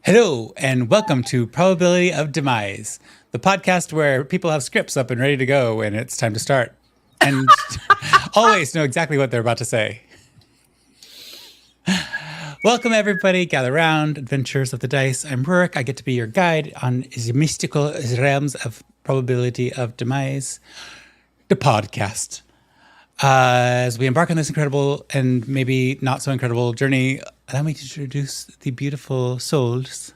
Hello, and welcome to Probability of Demise, the podcast where people have scripts up and ready to go, and it's time to start. And always know exactly what they're about to say. Welcome, everybody. Gather round. Adventures of the Dice. I'm Rurik. I get to be your guide on the mystical realms of Probability of Demise, the podcast. As we embark on this incredible and maybe not so incredible journey, allow me to introduce the beautiful souls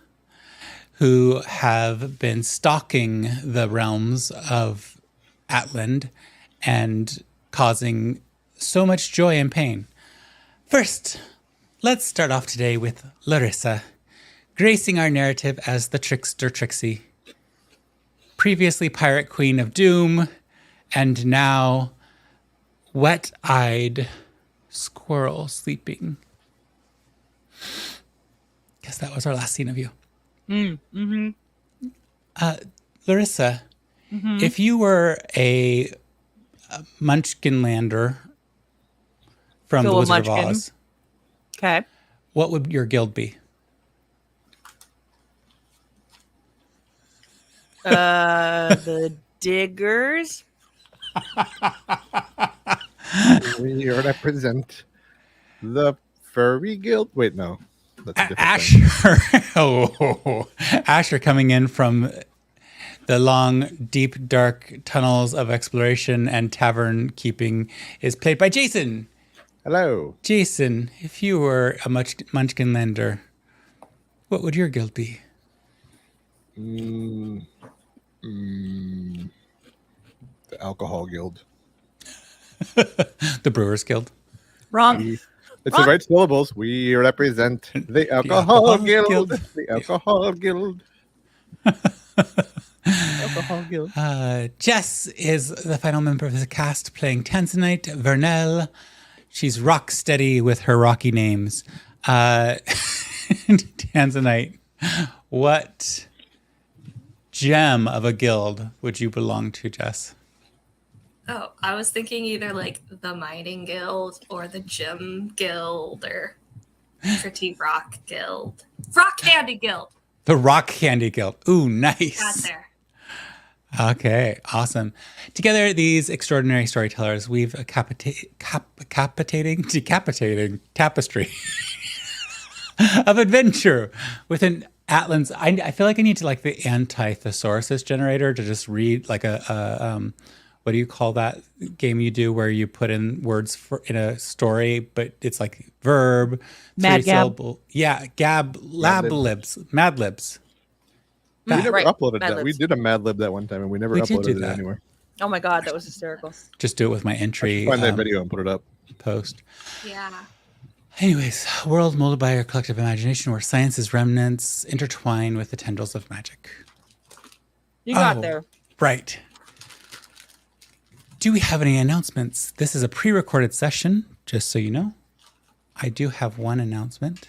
who have been stalking the realms of Atland and causing so much joy and pain. First, let's start off today with Larissa, gracing our narrative as the trickster Trixie, previously Pirate Queen of Doom, and now wet-eyed squirrel sleeping. Guess that was our last scene of you. Larissa, if you were a Munchkinlander from the Wizard of Oz, okay, what would your guild be? The Diggers. We represent the Furry Guild. Wait, no. That's a different Asher. Asher coming in from the long, deep, dark tunnels of exploration and tavern keeping is played by Jason. Hello. Jason, if you were a Munchkinlander, what would your guild be? The Alcohol Guild. The Brewers Guild. Wrong. It's the right syllables. We represent the Alcohol Guild. The Alcohol Guild. Alcohol Guild. Jess is the final member of the cast playing Tanzanite Vernell. She's rock steady with her rocky names. Tanzanite, what gem of a guild would you belong to, Jess? Oh, I was thinking either like the Mining Guild or the Gym Guild or Pretty Rock Guild. Rock Candy Guild. The Rock Candy Guild. Ooh, nice. Got there. Okay, awesome. Together, these extraordinary storytellers weave a decapitating tapestry of adventure with an Atlan's. I feel like I need to like the anti-thesaurus generator to just read like a what do you call that game you do where you put in words in a story, but it's like verb, Mad Gab. syllable. Yeah, Gab, Lab Libs, Mad Libs. We never Right. uploaded Mad that. We Libs. did a Mad Lib that one time, and we never We did do uploaded it that. anywhere. Oh my god, that was hysterical. Just do it with my entry Find that video and put it up. post. Yeah. Anyways, a world molded by our collective imagination where science's remnants intertwine with the tendrils of magic. You got Oh. there. Right. Do we have any announcements? This is a pre-recorded session, just so you know. I do have one announcement.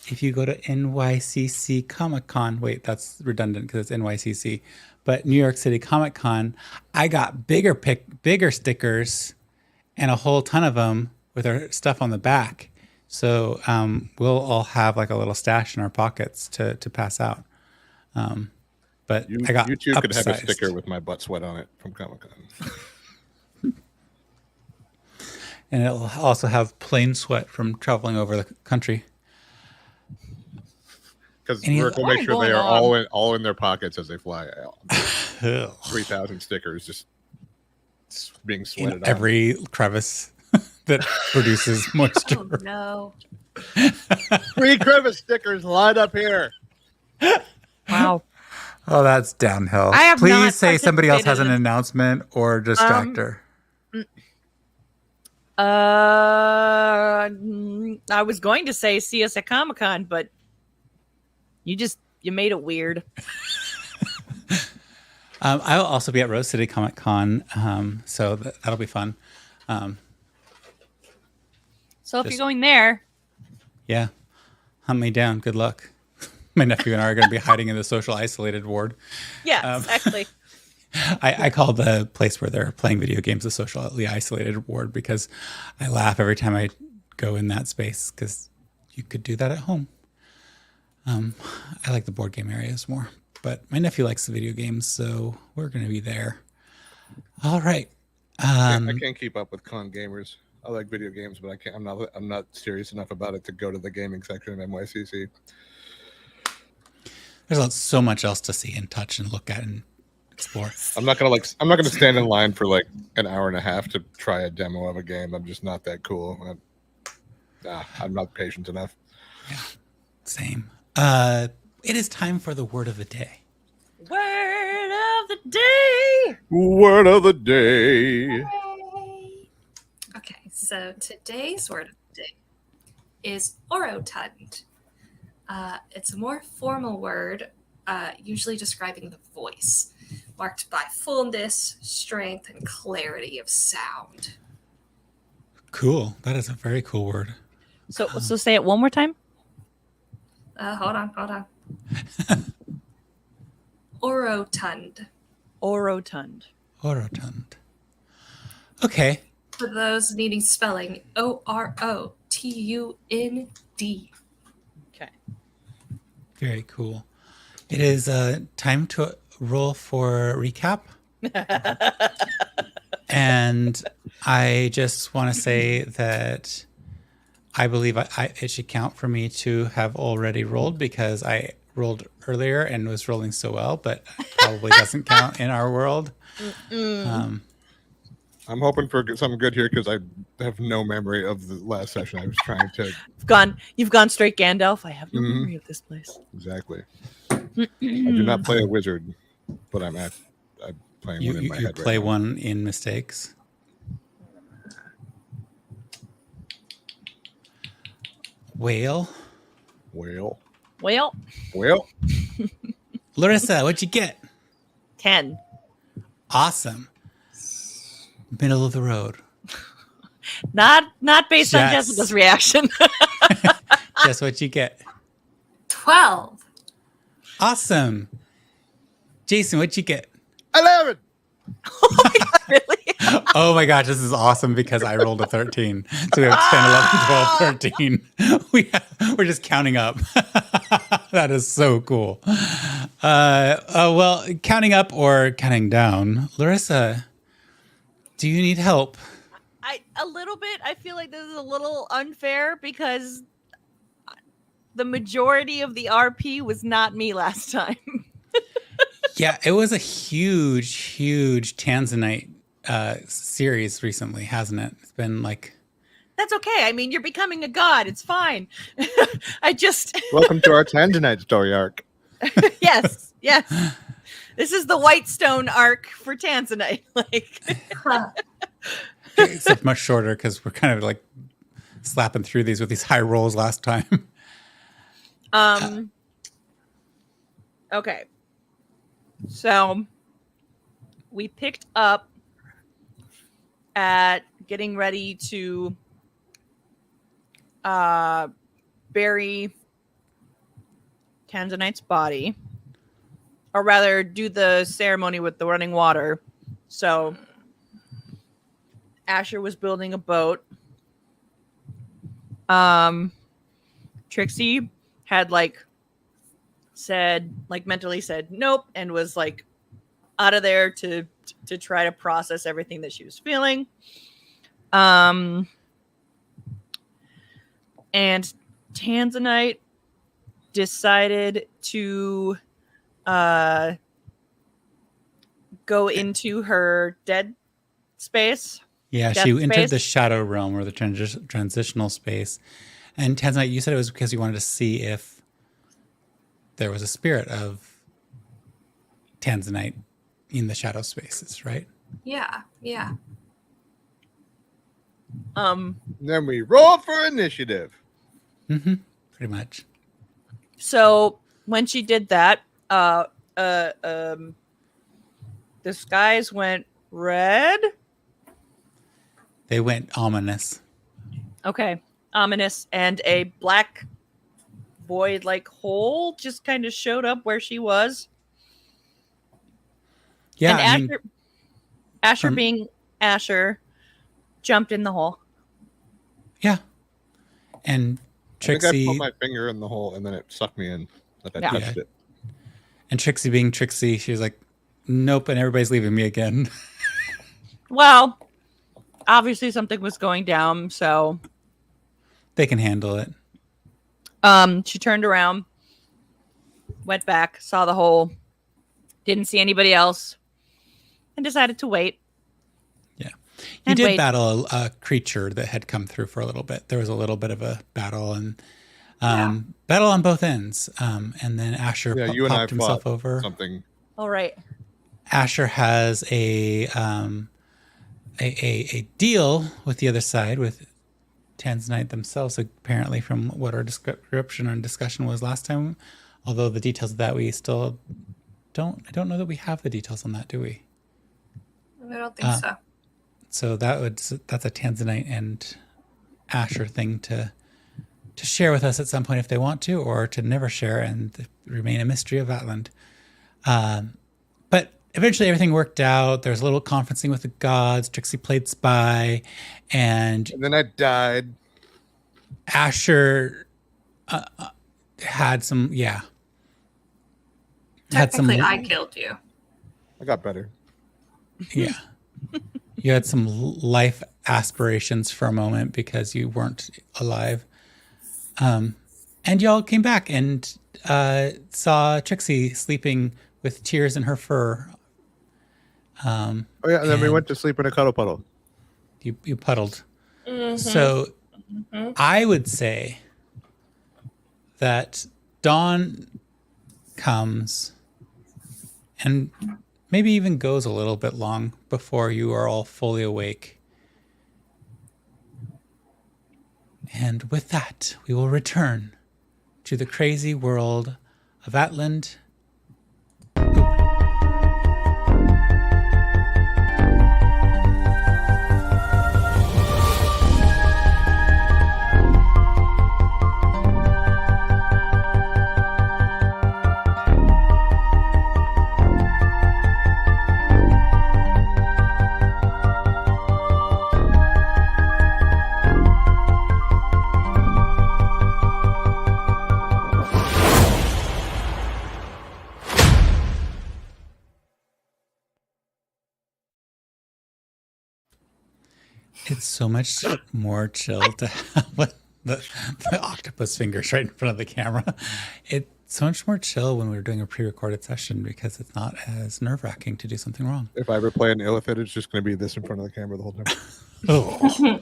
If you go to NYCC Comic Con, wait, that's redundant because it's NYCC, but New York City Comic Con, I got bigger stickers and a whole ton of them with our stuff on the back. So we'll all have like a little stash in our pockets to pass out. But I got You two could have a upsized. sticker with my butt sweat on it from Comic Con. And it'll also have plain sweat from traveling over the country. Because Any- we're going to make sure they going are on? all in their pockets as they fly out. Ugh. 3,000 stickers just being sweated In on. every crevice that produces moisture. Oh no. 3 crevice stickers lined up here. Wow. Oh, that's downhill. I have Please not say somebody else has an participated in- announcement or distractor. I was going to say see us at Comic Con, but you made it weird. I'll also be at Rose City Comic Con, so that'll be fun. So if Just- you're going there, Yeah, hunt me down. Good luck. My nephew and I are going to be hiding in the social isolated ward. yeah, exactly. I call the place where they're playing video games the socially isolated ward because I laugh every time I go in that space because you could do that at home. I like the board game areas more, but my nephew likes the video games, so we're going to be there. All right. I can't keep up with con gamers. I like video games, but I can't. I'm not serious enough about it to go to the gaming section of NYCC. There's so much else to see and touch and look at and explore. I'm not gonna stand in line for like an hour and a half to try a demo of a game. I'm just not that cool. I'm not patient enough. Yeah, same. It is time for the word of the day. Word of the day. Word of the day. Yay. Okay, so today's word of the day is orotund. It's a more formal word, usually describing the voice, marked by fullness, strength, and clarity of sound. Cool. That is a very cool word. So say it one more time. Hold on. Orotund. Orotund. Orotund. Okay. For those needing spelling, Orotund. Okay. Very cool. It is time to roll for recap. And I just want to say that I believe it should count for me to have already rolled because I rolled earlier and was rolling so well, but probably doesn't count in our world. I'm hoping for something good here because I have no memory of the last session. I was trying to. You've gone straight Gandalf. I have no memory of this place. Exactly. I do not play a wizard, but I'm playing one in my You head play right now. one in mistakes. Whale. Well, Larissa, what'd you get? 10. Awesome. Middle of the road. Not based on Jess. Jessica's reaction. Guess what you get? 12. Awesome. Jason, what'd you get? 11. Oh my God, really? Oh my gosh, this is awesome because I rolled a 13. So we have 10, 11, 12, 13. We're just counting up. That is so cool. Well, counting up or counting down. Larissa, do you need help? A little bit. I feel like this is a little unfair because the majority of the RP was not me last time. Yeah, it was a huge Tanzanite series recently, hasn't it? It's been like... That's okay. I mean, you're becoming a god. It's fine. I just... Welcome to our Tanzanite story arc. yes. This is the Whitestone arc for Tanzanite. Except much shorter because we're kind of like slapping through these with these high rolls last time. Okay. So we picked up at getting ready to bury Tanzanite's body, or rather do the ceremony with the running water. So Asher was building a boat. Trixie had mentally said nope and was like out of there to try to process everything that she was feeling. And Tanzanite decided to go into her dead space. Yeah, Death she entered space. the shadow realm or the transitional space. And Tanzanite, you said it was because you wanted to see if there was a spirit of Tanzanite in the shadow spaces, right? Yeah. Then we roll for initiative. Mm-hmm. Pretty much. So when she did that, the skies went red. They went ominous. Okay. Ominous, and a black void-like hole just kind of showed up where she was. Yeah, And Asher being Asher, jumped in the hole. Yeah. And think I Trixie put my finger in the hole and then it sucked me in. Like I Yeah. touched it. and Trixie being Trixie, she's like, nope, and everybody's leaving me again. Well, obviously something was going down, so They can handle it. she turned around, went back, saw the hole, didn't see anybody else, and decided to wait. Yeah. You And did wait. battle a creature that had come through for a little bit. There was a little bit of a battle and battle on both ends. And then Asher Yeah, you and I popped himself fought over. something. All right. Asher has a deal with the other side with Tanzanite themselves, apparently, from what our description and discussion was last time. Although the details of that we still don't. I don't know that we have the details on that, do we? I don't think so. So that's a Tanzanite and Asher thing to share with us at some point if they want to, or to never share and remain a mystery of Atland. But eventually everything worked out. There's a little conferencing with the gods. Trixie played spy, and And then I died. Asher had some, had some, Technically, I killed you. I got better. yeah. You had some life aspirations for a moment because you weren't alive. And y'all came back and saw Trixie sleeping with tears in her fur. Oh yeah, and then we And- went to sleep in a cuddle puddle. You puddled. So I would say that dawn comes and maybe even goes a little bit long before you are all fully awake. And with that, we will return to the crazy world of Atland. It's so much more chill to have the octopus fingers right in front of the camera. It's so much more chill when we're doing a pre-recorded session because it's not as nerve-wracking to do something wrong. If I ever play an illithid, it's just going to be this in front of the camera the whole time. Oh.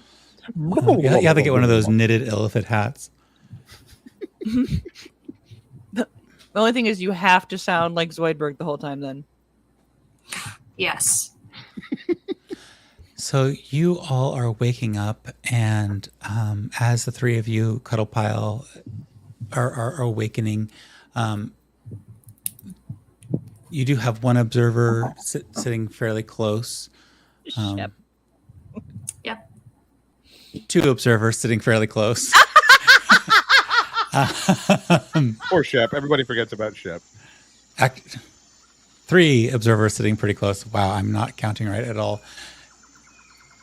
You have to get one of those knitted illithid hats. The only thing is you have to sound like Zoidberg the whole time then. Yes. So you all are waking up, and as the three of you, Cuddle Pile, are awakening, you do have one observer sitting fairly close. Yep. Yep. Two observers sitting fairly close. Poor Shep. Everybody forgets about Shep. Three observers sitting pretty close. Wow, I'm not counting right at all.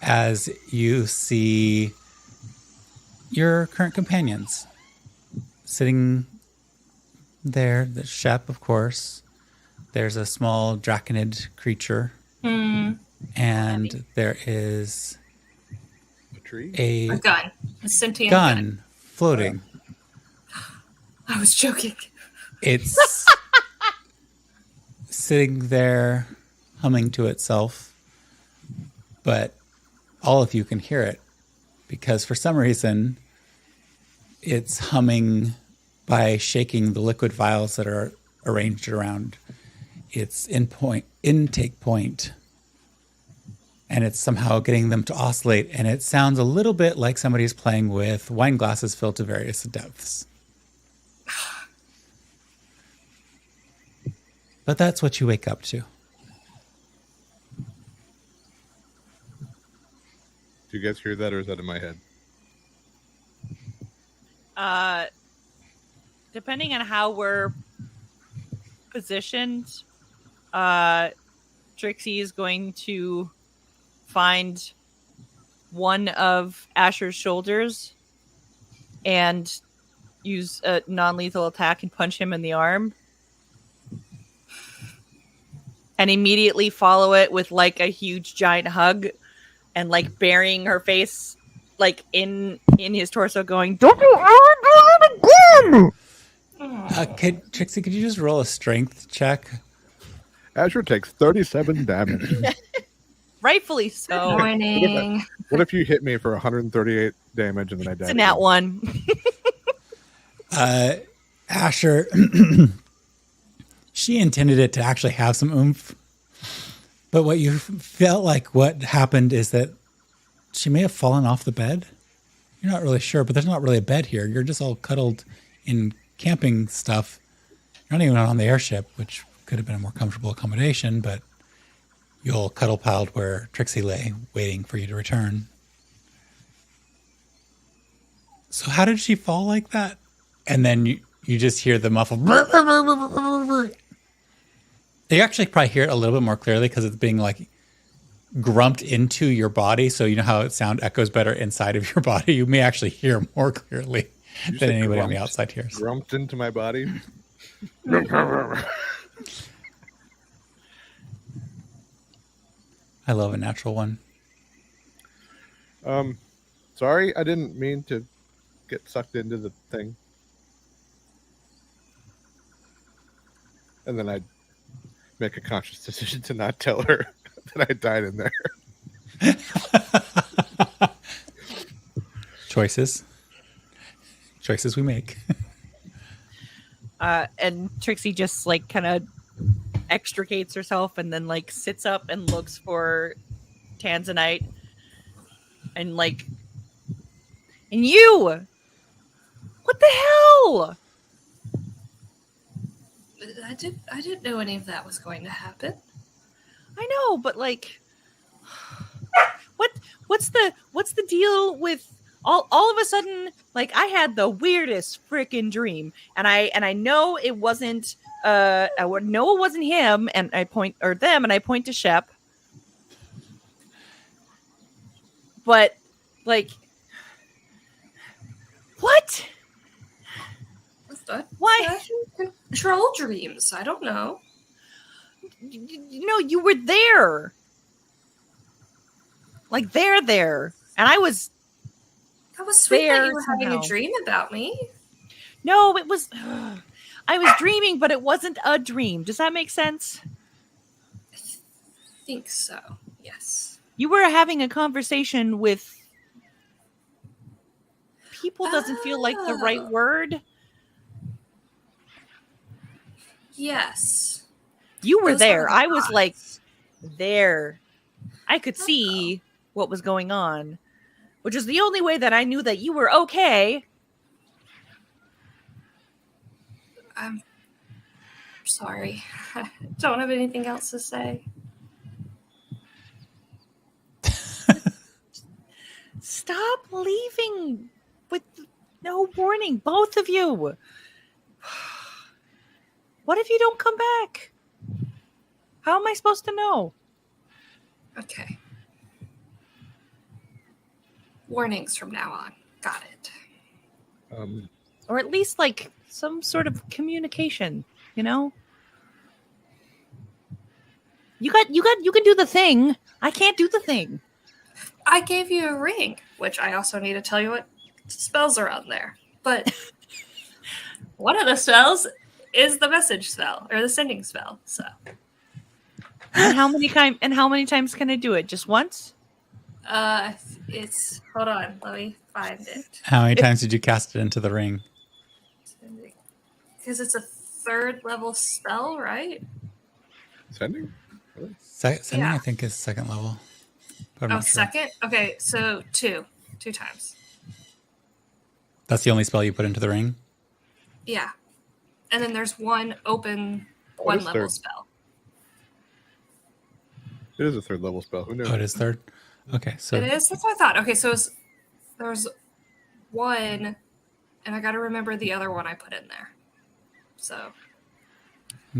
As you see your current companions sitting there, the Shep, of course. There's a small draconid creature. And there is A tree? A gun. A sentient gun floating. I was joking. It's sitting there humming to itself, but all of you can hear it because for some reason it's humming by shaking the liquid vials that are arranged around its intake point, and it's somehow getting them to oscillate, and it sounds a little bit like somebody's playing with wine glasses filled to various depths. But that's what you wake up to. Do you guys hear that, or is that in my head? Depending on how we're positioned, Trixie is going to find one of Asher's shoulders and use a non-lethal attack and punch him in the arm. And immediately follow it with like a huge giant hug and like burying her face like in his torso going, "Don't you ever do it again!" Trixie, could you just roll a strength check? Azure takes 37 damage. Rightfully Good so. morning. What if you hit me for 138 damage and then I die? It's a nat one. Asher, she intended it to actually have some oomph. But what you felt like what happened is that she may have fallen off the bed. You're not really sure, but there's not really a bed here. You're just all cuddled in camping stuff. You're not even on the airship, which could have been a more comfortable accommodation, but you all cuddle piled where Trixie lay, waiting for you to return. So how did she fall like that? And then you just hear the muffled. You actually probably hear it a little bit more clearly because it's being like grumped into your body. So you know how sound echoes better inside of your body. You may actually hear more clearly than anybody on the outside hears. Grumped into my body. I love a natural one. Sorry, I didn't mean to get sucked into the thing. And then I'd make a conscious decision to not tell her that I died in there. Choices we make. And Trixie just like kind of extricates herself and then like sits up and looks for Tanzanite and like, and you, what the hell? I didn't know any of that was going to happen. I know, but like, what's the deal with all of a sudden? Like, I had the weirdest freaking dream, and I know it wasn't I know it wasn't him, and I point or them, and I point to Shep, but like, what? Why? Control dreams. I don't know. No, you were there. Like they're there, and I was. That was sweet that There you were having somehow. a dream about me. No, it was. I was dreaming, but it wasn't a dream. Does that make sense? I think so. Yes. You were having a conversation with people. Doesn't feel like the right Oh. word. Yes. You were Those there. were the I was like thoughts. there. I could see what was going on, which is the only way that I knew that you were okay. I'm sorry. I don't have anything else to say. Stop leaving with no warning, both of you. What if you don't come back? How am I supposed to know? Okay. Warnings from now on. Got it. Or at least like some sort of communication, you know? You can do the thing. I can't do the thing. I gave you a ring, which I also need to tell you what spells are on there. But one of the spells is the message spell or the sending spell. So And how many times can I do it? Just once? it's hold on, let me find it. How many times did you cast it into the ring? Because it's a 3rd level spell, right? Sending? Sending, Yeah. I think, is second level. But I'm Oh, not sure. second? Okay, so 2 times. That's the only spell you put into the ring? Yeah. And then there's one open Oh, one it's level 3rd. spell. It is a 3rd level spell. Who knew? Oh, it is third? Okay, so It is? That's what I thought. Okay, so there's one, and I got to remember the other one I put in there. So,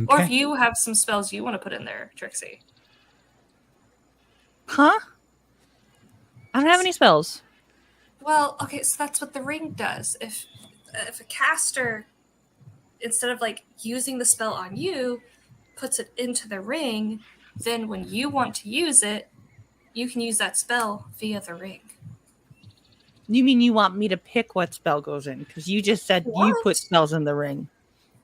or if okay. you have some spells you want to put in there, Trixie. Huh? I don't have any spells. Well, okay, so that's what the ring does. If if a caster, instead of like using the spell on you, puts it into the ring, then when you want to use it, you can use that spell via the ring. You mean you want me to pick what spell goes in? Because you just said you put What? spells in the ring,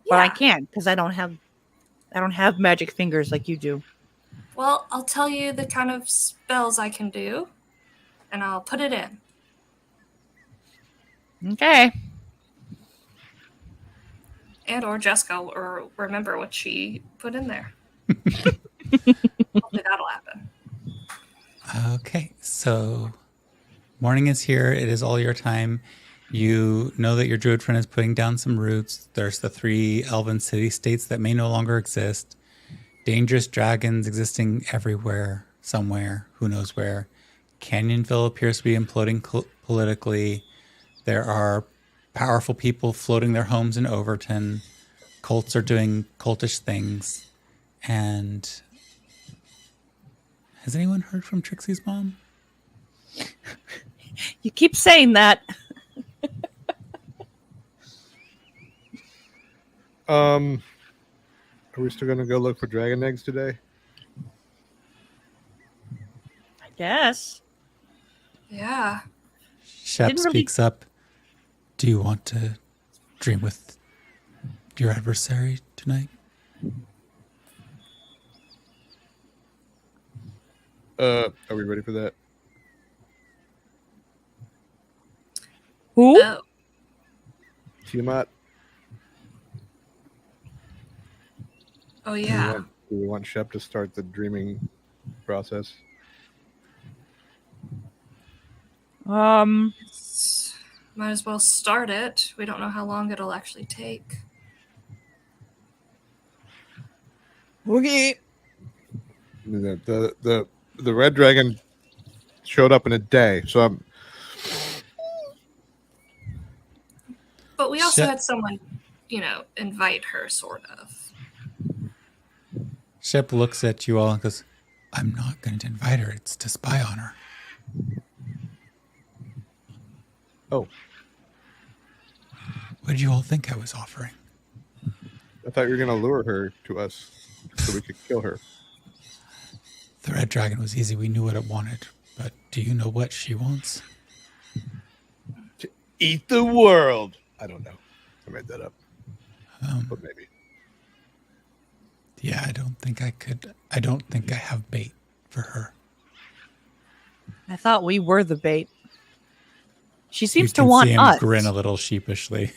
Yeah. but I can't because I don't have magic fingers like you do. Well, I'll tell you the kind of spells I can do, and I'll put it in. Okay. And or Jessica will remember what she put in there. Hopefully that'll happen. Okay, so morning is here. It is all your time. You know that your druid friend is putting down some roots. There's the 3 elven city states that may no longer exist. Dangerous dragons existing everywhere, somewhere, who knows where. Canyonville appears to be imploding politically. There are powerful people floating their homes in Overton. Cults are doing cultish things. And has anyone heard from Trixie's mom? You keep saying that. Are we still gonna go look for dragon eggs today? I guess. Yeah. Shep Didn't really- speaks up. Do you want to dream with your adversary tonight? Are we ready for that? Who? Oh. Tiamat? Oh Do yeah. we want Shep to start the dreaming process? Um. Might as well start it. We don't know how long it'll actually take. Okay. The red dragon showed up in a day, so I'm But we also Shep- had someone, invite her, sort of. Shep looks at you all and goes, I'm not going to invite her. It's to spy on her. Oh, What did you all think I was offering? I thought you were gonna lure her to us so we could kill her. The red dragon was easy. We knew what it wanted. But do you know what she wants? Eat the world. I don't know. I made that up, but maybe. Yeah, I don't think I could. I don't think I have bait for her. I thought we were the bait. She You seems to can want see him us. grin a little sheepishly.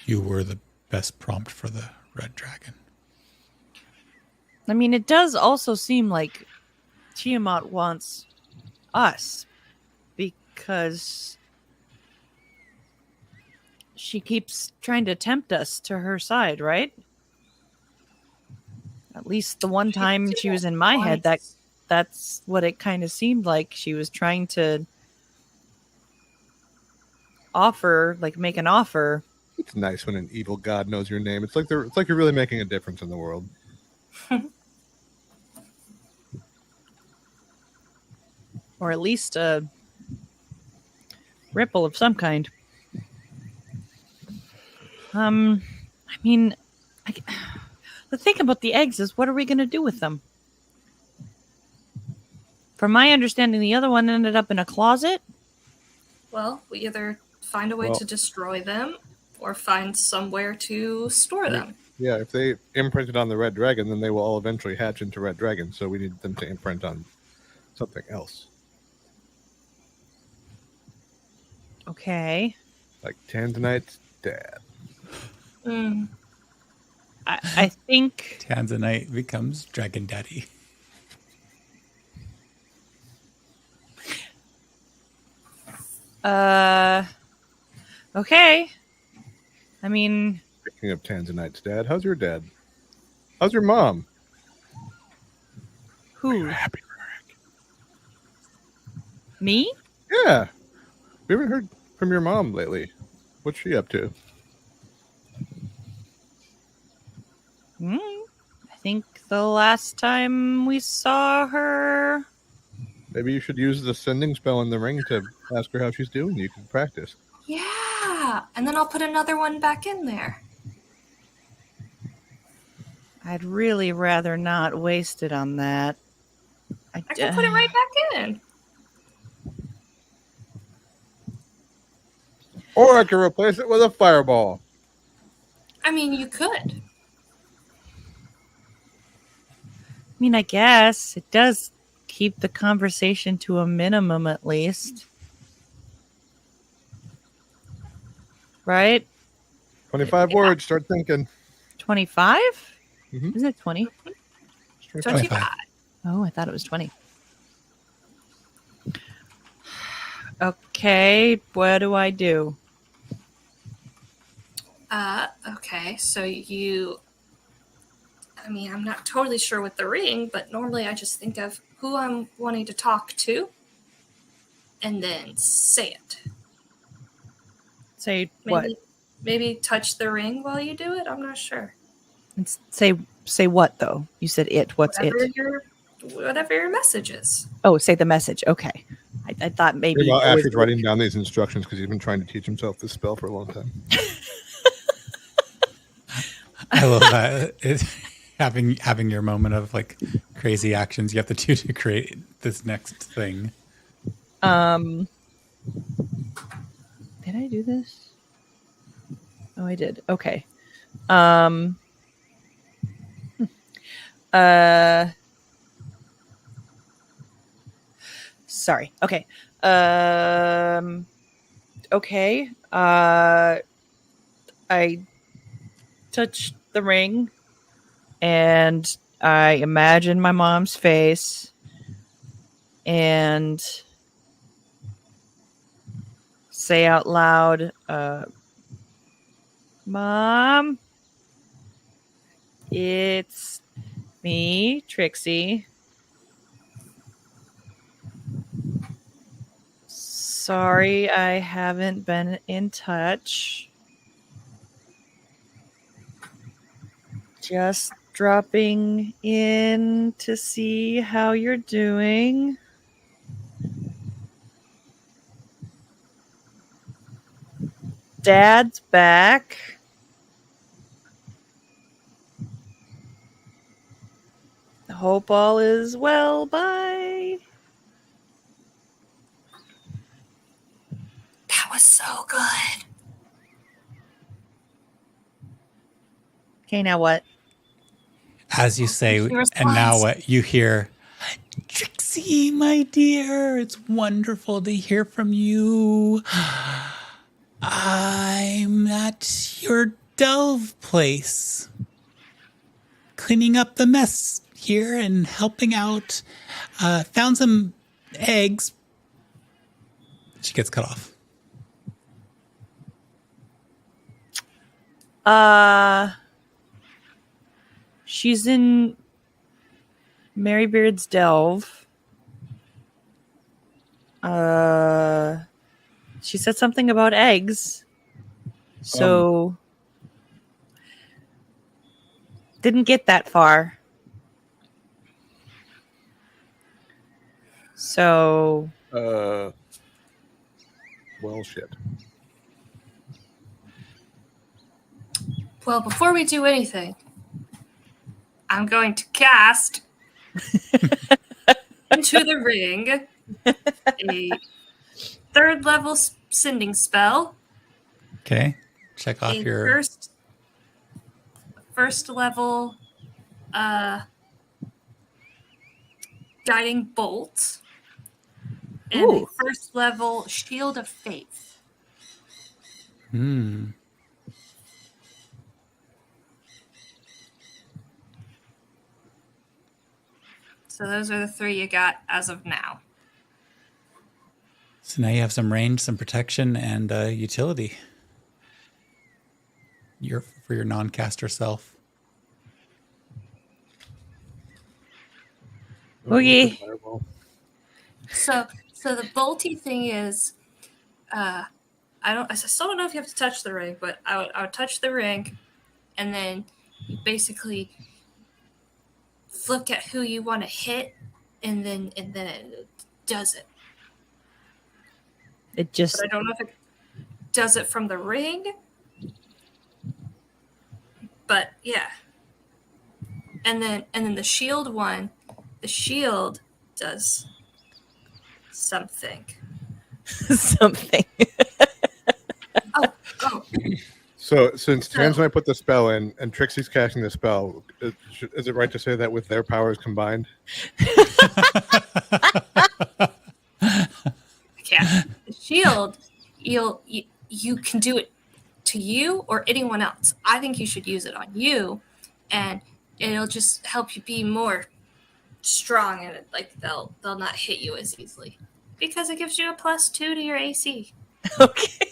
You were the best prompt for the red dragon. I mean, it does also seem like Tiamat wants us because she keeps trying to tempt us to her side, right? At least the one time she was in my head, that's what it kind of seemed like. She was trying to make an offer. It's nice when an evil god knows your name. It's like you're really making a difference in the world. Or at least a ripple of some kind. I mean, the thing about the eggs is, what are we going to do with them? From my understanding, the other one ended up in a closet. Well, we either find a way to destroy them or find somewhere to store them. Yeah, if they imprinted on the red dragon, then they will all eventually hatch into red dragons. So we need them to imprint on something else, Okay. like Tanzanite's dad. Mm. I think Tanzanite becomes Dragon Daddy. okay. I mean, Speaking of Tanzanite's dad, how's your dad? How's your mom? who? Happy Rurik. Me? Yeah, we haven't heard from your mom lately. What's she up to? I think the last time we saw her, Maybe you should use the sending spell in the ring to ask her how she's doing. You can practice. Yeah. and then I'll put another one back in there. I'd really rather not waste it on that. I can put it right back in. Or I can replace it with a fireball. I mean, you could. I mean, I guess it does keep the conversation to a minimum at least. Right? 25 words. Start thinking. 25? Mhm. Isn't it 20? 25. Oh, I thought it was 20. Okay, what do I do? Okay, so I'm not totally sure with the ring, but normally I just think of who I'm wanting to talk to and then say it. Say what? Maybe touch the ring while you do it. I'm not sure. And say what though? You said it. What's it? Whatever your message is. Oh, say the message. Okay. I thought maybe. Well, it was- Asher's writing down these instructions because he's been trying to teach himself this spell for a long time. I love that. It's having your moment of like crazy actions you have to do to create this next thing. Did I do this? Oh, I did. Okay. Sorry. Okay. Okay. I touched the ring and I imagine my mom's face and say out loud, Mom, it's me, Trixie. Sorry, I haven't been in touch. Just dropping in to see how you're doing. Dad's back. Hope all is well. Bye. That was so good. Okay, now what? As you say, He responds. and now what you hear, Trixie, my dear, it's wonderful to hear from you. I'm at your delve place, cleaning up the mess here and helping out. Found some eggs. She gets cut off. She's in Marybeard's Delve. She said something about eggs. So didn't get that far. So Well, shit. Well, before we do anything, I'm going to cast into the ring a 3rd level sending spell. Okay, check off A your. first level guiding bolt. And a Ooh. 1st level shield of faith. So those are the 3 you got as of now. So now you have some range, some protection, and utility. For your non-caster self. Oogie. So the bolty thing is, I still don't know if you have to touch the ring, but I would touch the ring, and then you basically look at who you want to hit, and then it does it. It just But I don't know if does it from the ring. But yeah. And then the shield one, the shield does something. Something. Oh, So since Tans and I put the spell in, and Trixie's casting the spell, is it right to say that with their powers combined? yeah. The shield, you can do it to you or anyone else. I think you should use it on you, and it'll just help you be more strong, and like they'll not hit you as easily because it gives you a +2 to your AC. Okay.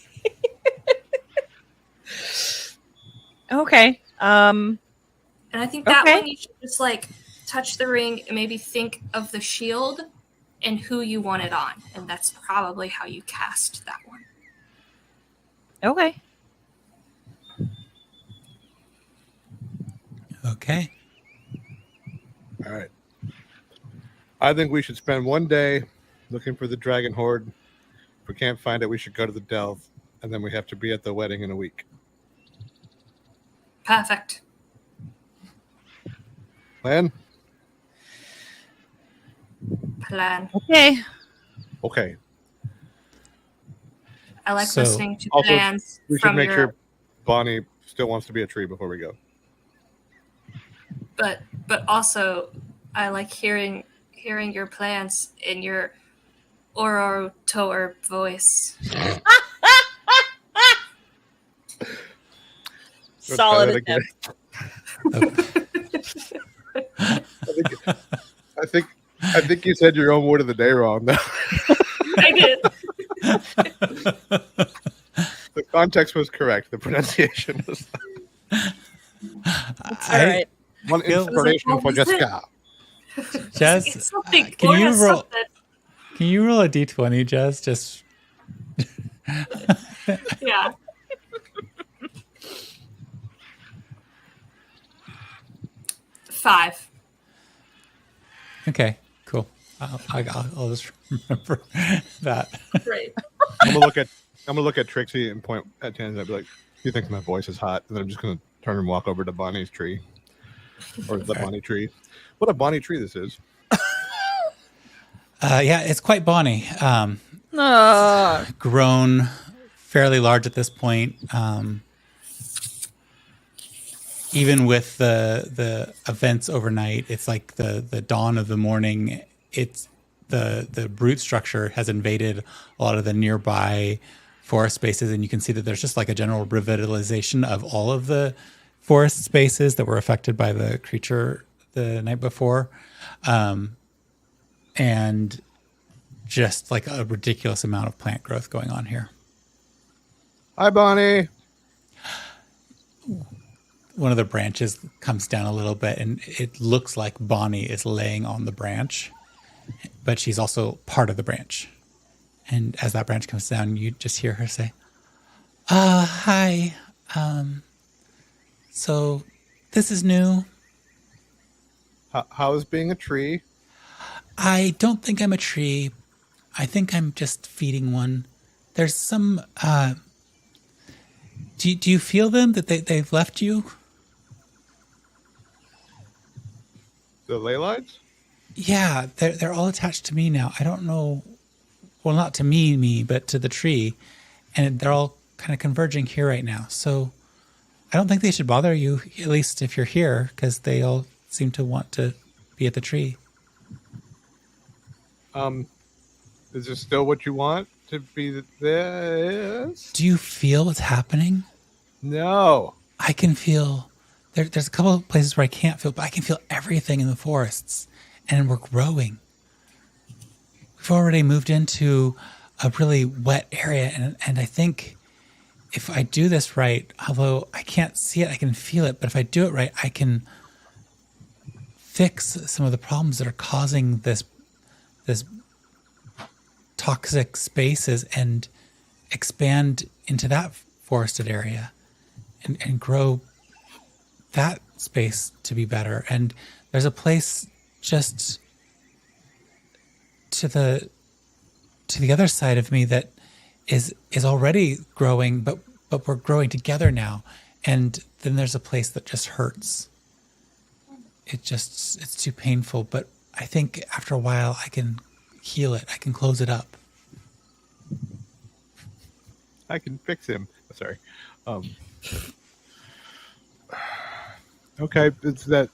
Okay. And I think that Okay. one you should just like touch the ring and maybe think of the shield and who you want it on, and that's probably how you cast that one. Okay. Okay. All right. I think we should spend one day looking for the dragon horde. If we can't find it, we should go to the delve, and then we have to be at the wedding in a week. Perfect. Plan? Plan. Okay. Okay. I like So- listening to Also, plans We should from make your, sure Bonnie still wants to be a tree before we go. but also I like hearing your plans in your orator voice. Let's Solid try that again. attempt. I think you said your own word of the day wrong. Though. I did. The context was correct. The pronunciation was All right. one feel- inspiration for Jessica. Jess, It's something. can you Gloria roll? something. Can you roll a d20, Jess? Just Yeah. Five. okay. Cool. I'll just remember that. Great. I'm gonna look at Trixie and point at Tans. I'd be like, "You think my voice is hot?" And then I'm just gonna turn and walk over to Bonnie's tree, or the Bonnie tree. What a Bonnie tree this is! Yeah, it's quite Bonnie. Grown fairly large at this point. Even with the events overnight, it's like the dawn of the morning. It's the root structure has invaded a lot of the nearby forest spaces, and you can see that there's just like a general revitalization of all of the forest spaces that were affected by the creature the night before. And just like a ridiculous amount of plant growth going on here. Hi, Bonnie. One of the branches comes down a little bit, and it looks like Bonnie is laying on the branch, but she's also part of the branch. And as that branch comes down, you just hear her say, hi. So this is new. How is being a tree? I don't think I'm a tree. I think I'm just feeding one. There's some, do you feel them that they've left you? The ley lines? Yeah, they're all attached to me now. I don't know, well, not to me, but to the tree, and they're all kind of converging here right now. So I don't think they should bother you, at least if you're here, because they all seem to want to be at the tree. Is this still what you want to be? This? Do you feel what's happening? No. I can feel. There's a couple of places where I can't feel, but I can feel everything in the forests, and we're growing. We've already moved into a really wet area, and I think if I do this right, although I can't see it, I can feel it, but if I do it right, I can fix some of the problems that are causing this toxic spaces and expand into that forested area and grow that space to be better. And there's a place just to the other side of me that is already growing, but we're growing together now. And then there's a place that just hurts. It's too painful, but I think after a while I can heal it. I can close it up. I can fix him. Sorry. Okay, it's that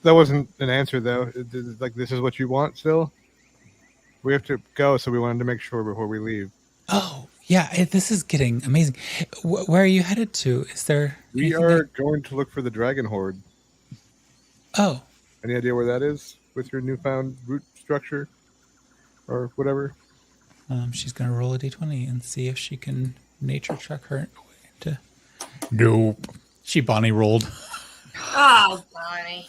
wasn't an answer though. It's like, this is what you want still? We have to go, so we wanted to make sure before we leave. Oh, yeah, this is getting amazing. Where are you headed to? Is there We anything are that- going to look for the dragon horde. Oh, Any idea where that is with your newfound root structure or whatever? she's going to roll a d20 and see if she can nature check her way into... Nope. She Bonnie rolled. Oh, Bonnie.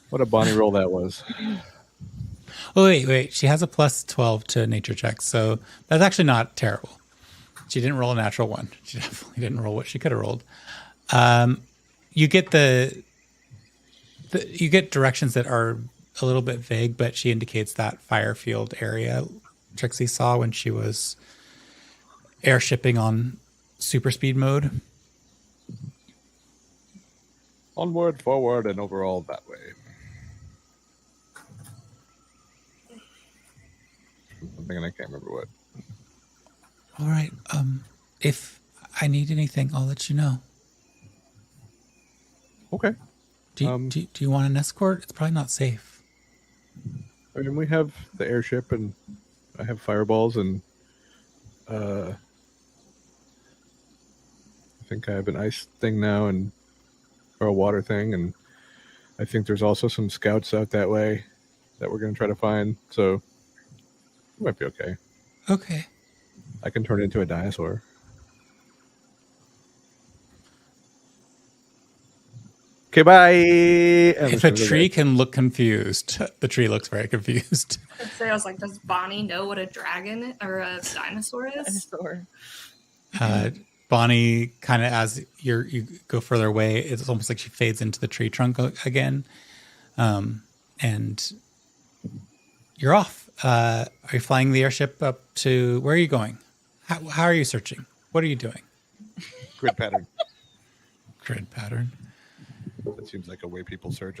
What a Bonnie roll that was. Oh, wait. She has a plus 12 to nature check, so that's actually not terrible. She didn't roll a natural one. She definitely didn't roll what she could have rolled. You get you get directions that are a little bit vague, but she indicates that fire field area Trixie saw when she was airshipping on super speed mode. Onward, forward, and overall that way. Something, and I can't remember what. All right. If I need anything, I'll let you know. Okay. Do you want an escort? It's probably not safe. I mean, we have the airship, and I have fireballs, and I think I have an ice thing now, or a water thing, and I think there's also some scouts out that way that we're going to try to find. So we might be okay. Okay. I can turn into a dinosaur. Okay, bye. If a tree can look confused, the tree looks very confused. I was like, does Bonnie know what a dragon or a dinosaur is? Dinosaur. Bonnie, kind of as you go further away, it's almost like she fades into the tree trunk again, and you're off. Are you flying the airship up to... Where are you going? How are you searching? What are you doing? Grid pattern. Grid pattern. That seems like a way people search.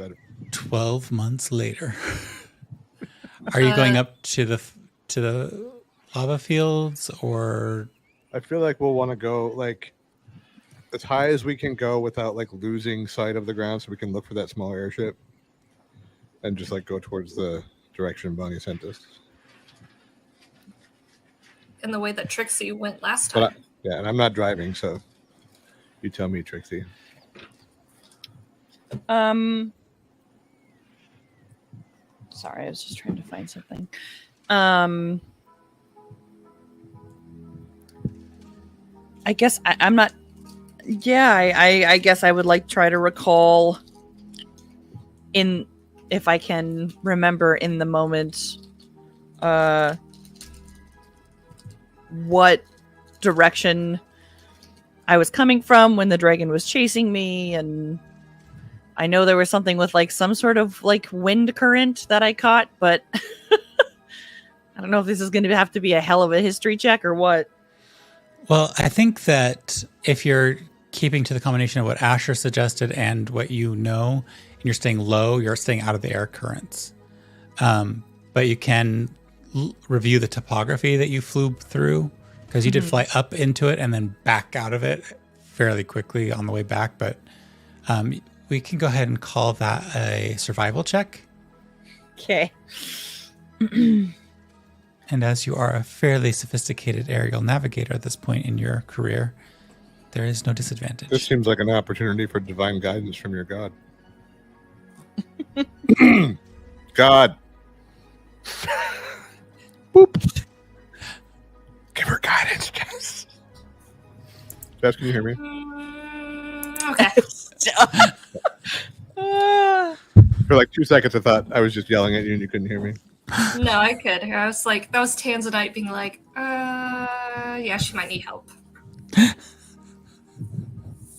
12 months later. Are you going up to the lava fields, or... I feel like we'll want to go like as high as we can go without like losing sight of the ground, so we can look for that small airship and just like go towards the direction Bonnie sent us. In the way that Trixie went last time. Yeah, and I'm not driving, so you tell me, Trixie. Sorry, I was just trying to find something. I guess I'm not. Yeah, I guess I would like try to recall if I can remember in the moment, what direction I was coming from when the dragon was chasing me, and I know there was something with like some sort of like wind current that I caught, but I don't know if this is going to have to be a hell of a history check or what. Well, I think that if you're keeping to the combination of what Asher suggested and what you know, and you're staying low, you're staying out of the air currents. But you can review the topography that you flew through, because you did fly up into it and then back out of it fairly quickly on the way back. But we can go ahead and call that a survival check. Okay. And as you are a fairly sophisticated aerial navigator at this point in your career, there is no disadvantage. This seems like an opportunity for divine guidance from your god. God. Boop. Give her guidance, Jess. Jess, can you hear me? Okay. For like 2 seconds, I thought I was just yelling at you and you couldn't hear me. No, I could. I was like, that was Tanzanite being like, yeah, she might need help.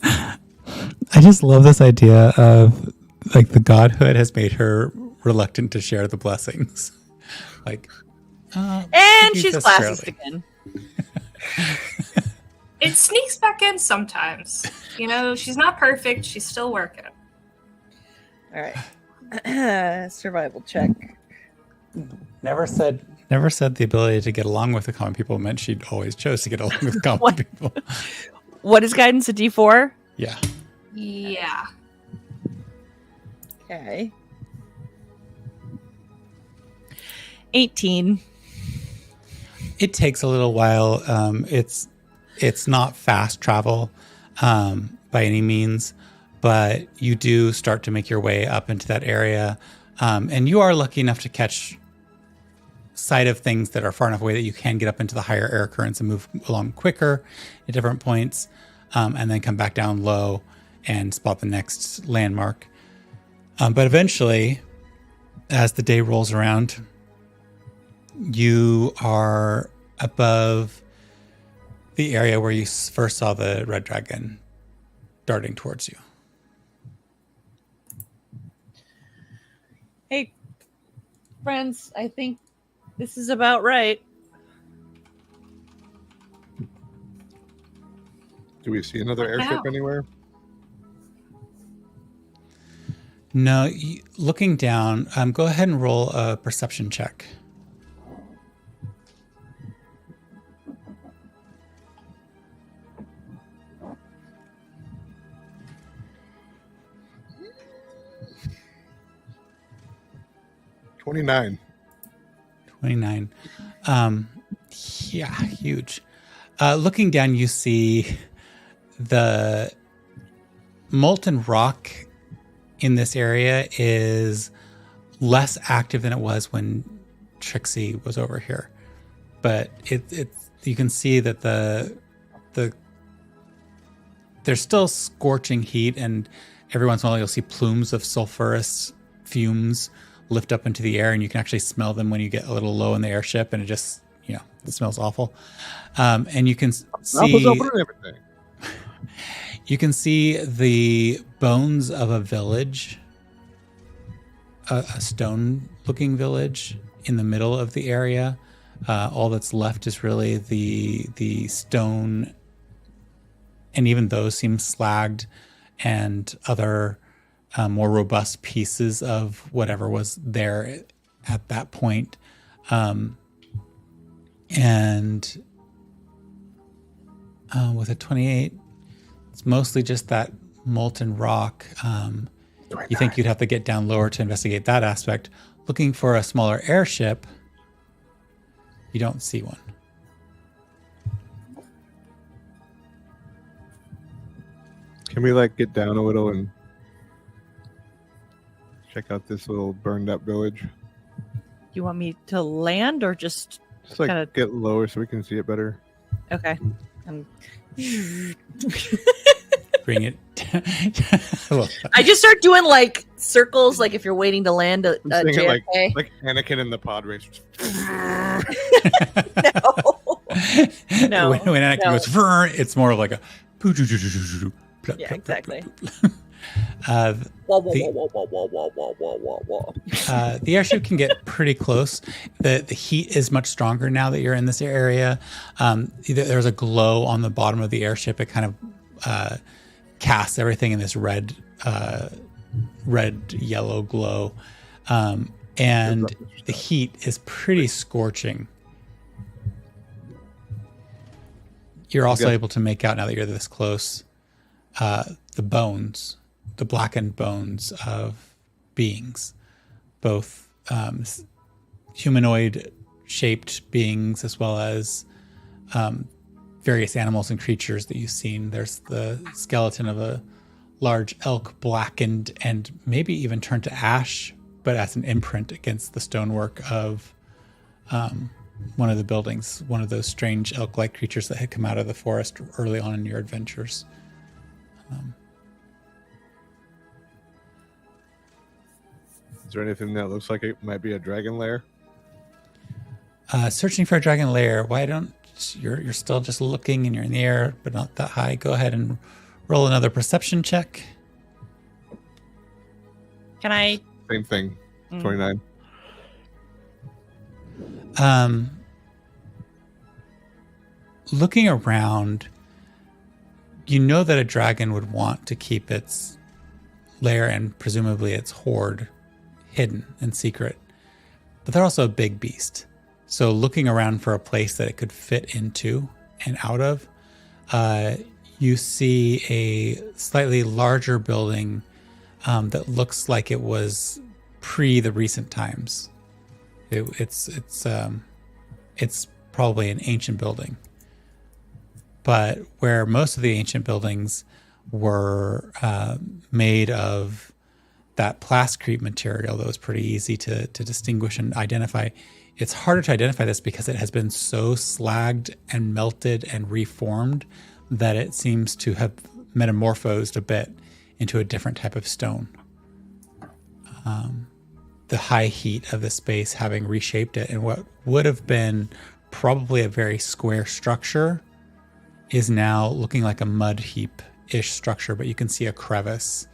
I just love this idea of like the godhood has made her reluctant to share the blessings. Like, And she's classist again. It sneaks back in sometimes. You know, she's not perfect. She's still working. All right. Survival check. Never said the ability to get along with the common people meant she always chose to get along with common What? people. What is guidance, a D4? Yeah. Yeah. Okay. 18. It takes a little while. It's not fast travel by any means, but you do start to make your way up into that area. And you are lucky enough to catch sight of things that are far enough away that you can get up into the higher air currents and move along quicker at different points, and then come back down low and spot the next landmark. But eventually, as the day rolls around, you are above the area where you first saw the red dragon darting towards you. Hey, friends, I think this is about right. Do we see another Look airship out. anywhere? No, looking down, go ahead and roll a perception check. $29. 29. Yeah, huge. Looking down, you see the molten rock in this area is less active than it was when Trixie was over here. But you can see that there's still scorching heat, and every once in a while you'll see plumes of sulfurous fumes lift up into the air, and you can actually smell them when you get a little low in the airship, and it just, it smells awful. And you can see Everything. you can see the bones of a village, a stone-looking village in the middle of the area. All that's left is really the stone, and even those seem slagged, and other more robust pieces of whatever was there at that point. And with a 28, it's mostly just that molten rock. You think you'd have to get down lower to investigate that aspect. Looking for a smaller airship, you don't see one. Can we get down a little and check out this little burned up village? You want me to land or just Just Kinda- get lower so we can see it better. okay? Bring it. Well, I just start doing circles, if you're waiting to land a I'm thinking JFK. like Anakin in the pod race. No. when Anakin no. goes, "Vrr," it's more like a. Yeah, exactly. Uh, Whoa, whoa, The- whoa, whoa, whoa, whoa, whoa, whoa, whoa, whoa. The airship can get pretty close. The heat is much stronger now that you're in this area. There's a glow on the bottom of the airship. It kind of casts everything in this red yellow glow, and the heat is pretty scorching. You're also Okay. able to make out, now that you're this close, the blackened bones of beings, both humanoid shaped beings as well as various animals and creatures that you've seen. There's the skeleton of a large elk, blackened and maybe even turned to ash, but as an imprint against the stonework of one of the buildings, one of those strange elk-like creatures that had come out of the forest early on in your adventures. Is there anything that looks like it might be a dragon lair? Searching for a dragon lair. Why don't you're still just looking and you're in the air, but not that high. Go ahead and roll another perception check. Can I? Same thing. Mm. 29. looking around, you know that a dragon would want to keep its lair and presumably its hoard hidden and secret. But they're also a big beast. So looking around for a place that it could fit into and out of, you see a slightly larger building that looks like it was pre the recent times. It's probably an ancient building. But where most of the ancient buildings were made of that plasticrete material that was pretty easy to distinguish and identify, it's harder to identify this because it has been so slagged and melted and reformed that it seems to have metamorphosed a bit into a different type of stone. The high heat of the space having reshaped it, and what would have been probably a very square structure is now looking like a mud heap-ish structure, but you can see a crevice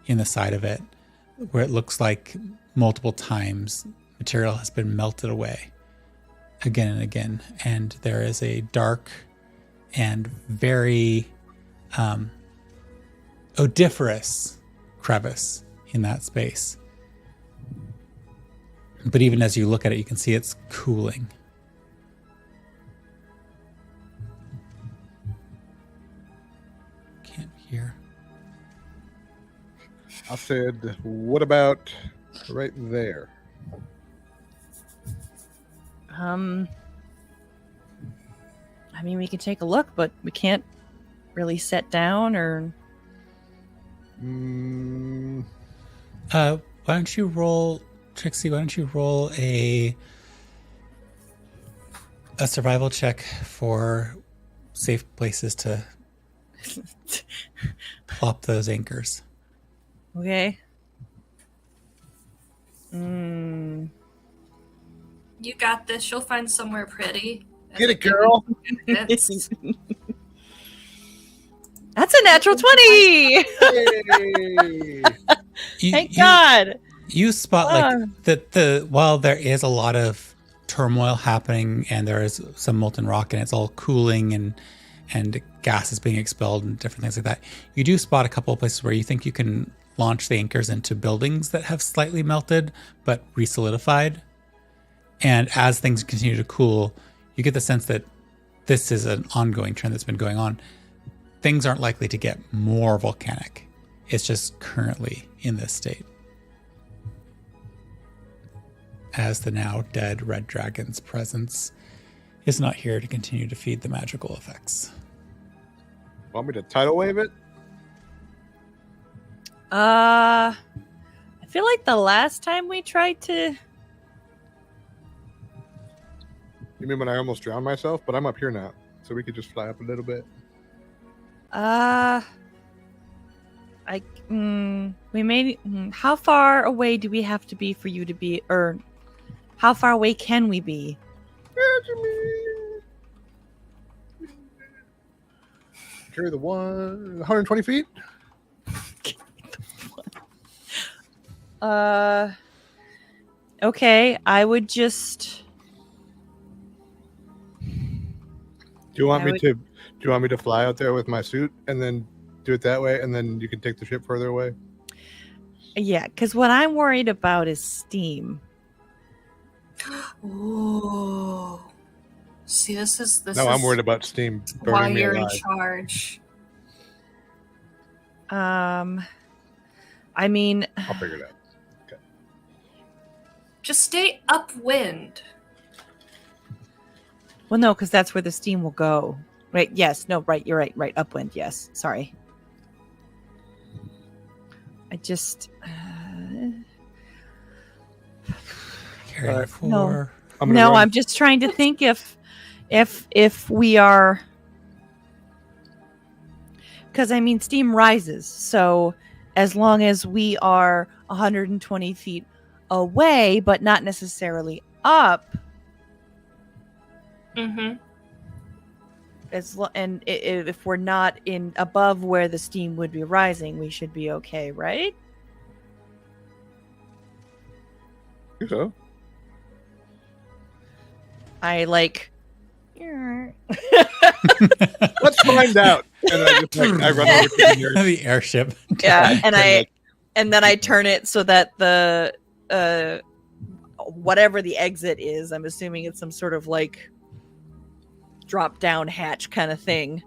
in the side of it where it looks like multiple times material has been melted away again and again. And there is a dark and very odoriferous crevice in that space. But even as you look at it, you can see it's cooling. Can't hear. I said, what about right there? I mean, we can take a look, but we can't really sit down or. Why don't you roll, Trixie? Why don't you roll a survival check for safe places to plop those anchors? Okay. You got this. You'll find somewhere pretty. Get it, girl. It's- That's a natural 20. Hey! Thank God. You spot like the while there is a lot of turmoil happening and there is some molten rock and it's all cooling and gas is being expelled and different things like that, you do spot a couple of places where you think you can launch the anchors into buildings that have slightly melted but re-solidified. And as things continue to cool, you get the sense that this is an ongoing trend that's been going on. Things aren't likely to get more volcanic. It's just currently in this state. As the now dead red dragon's presence is not here to continue to feed the magical effects. Want me to tidal wave it? I feel like the last time we tried to. You mean when I almost drowned myself? But I'm up here now, so we could just fly up a little bit. We made. How far away do we have to be for you to be, or how far away can we be? Carry the 120 feet. Okay, I would just. Do you want me to fly out there with my suit and then do it that way, and then you can take the ship further away? Yeah, because what I'm worried about is steam. Ooh. See, this is I'm worried about steam why burning me you're in alive. charge. I mean, I'll figure it out. Just stay upwind. well, no, because that's where the steam will go. Right? Yes. No. Right. You're right. Right. Upwind. Yes. Sorry. I just. Carry All right. 4. I'm just trying to think if we are. Because I mean, steam rises. So as long as we are 120 feet away, but not necessarily up. Mm-hmm. If we're not in above where the steam would be rising, we should be okay, right? I think so. I Let's find out. And I just I run over to the nearest. The airship. Yeah, and like, then I turn it so that the whatever the exit is, I'm assuming it's some sort of like drop down hatch kind of thing.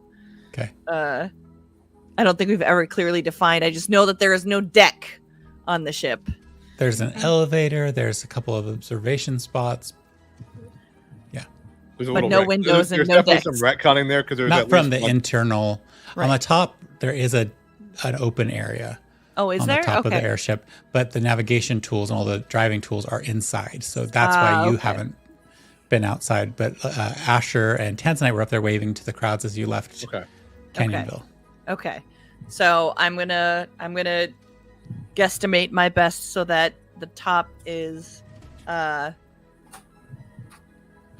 Okay. I don't think we've ever clearly defined. I just know that there is no deck on the ship. There's an elevator. There's a couple of observation spots. There's a But little no windows and there's no definitely decks. some retconning there because there's Not at from least the internal. Right. On the top, there is an open area Oh, is on there? the top Okay. of the airship, but the navigation tools and all the driving tools are inside. So that's why you Okay. haven't been outside. But Asher and Tanzanite were up there waving to the crowds as you left Okay. Canyonville. Okay. So I'm gonna guesstimate my best so that the top is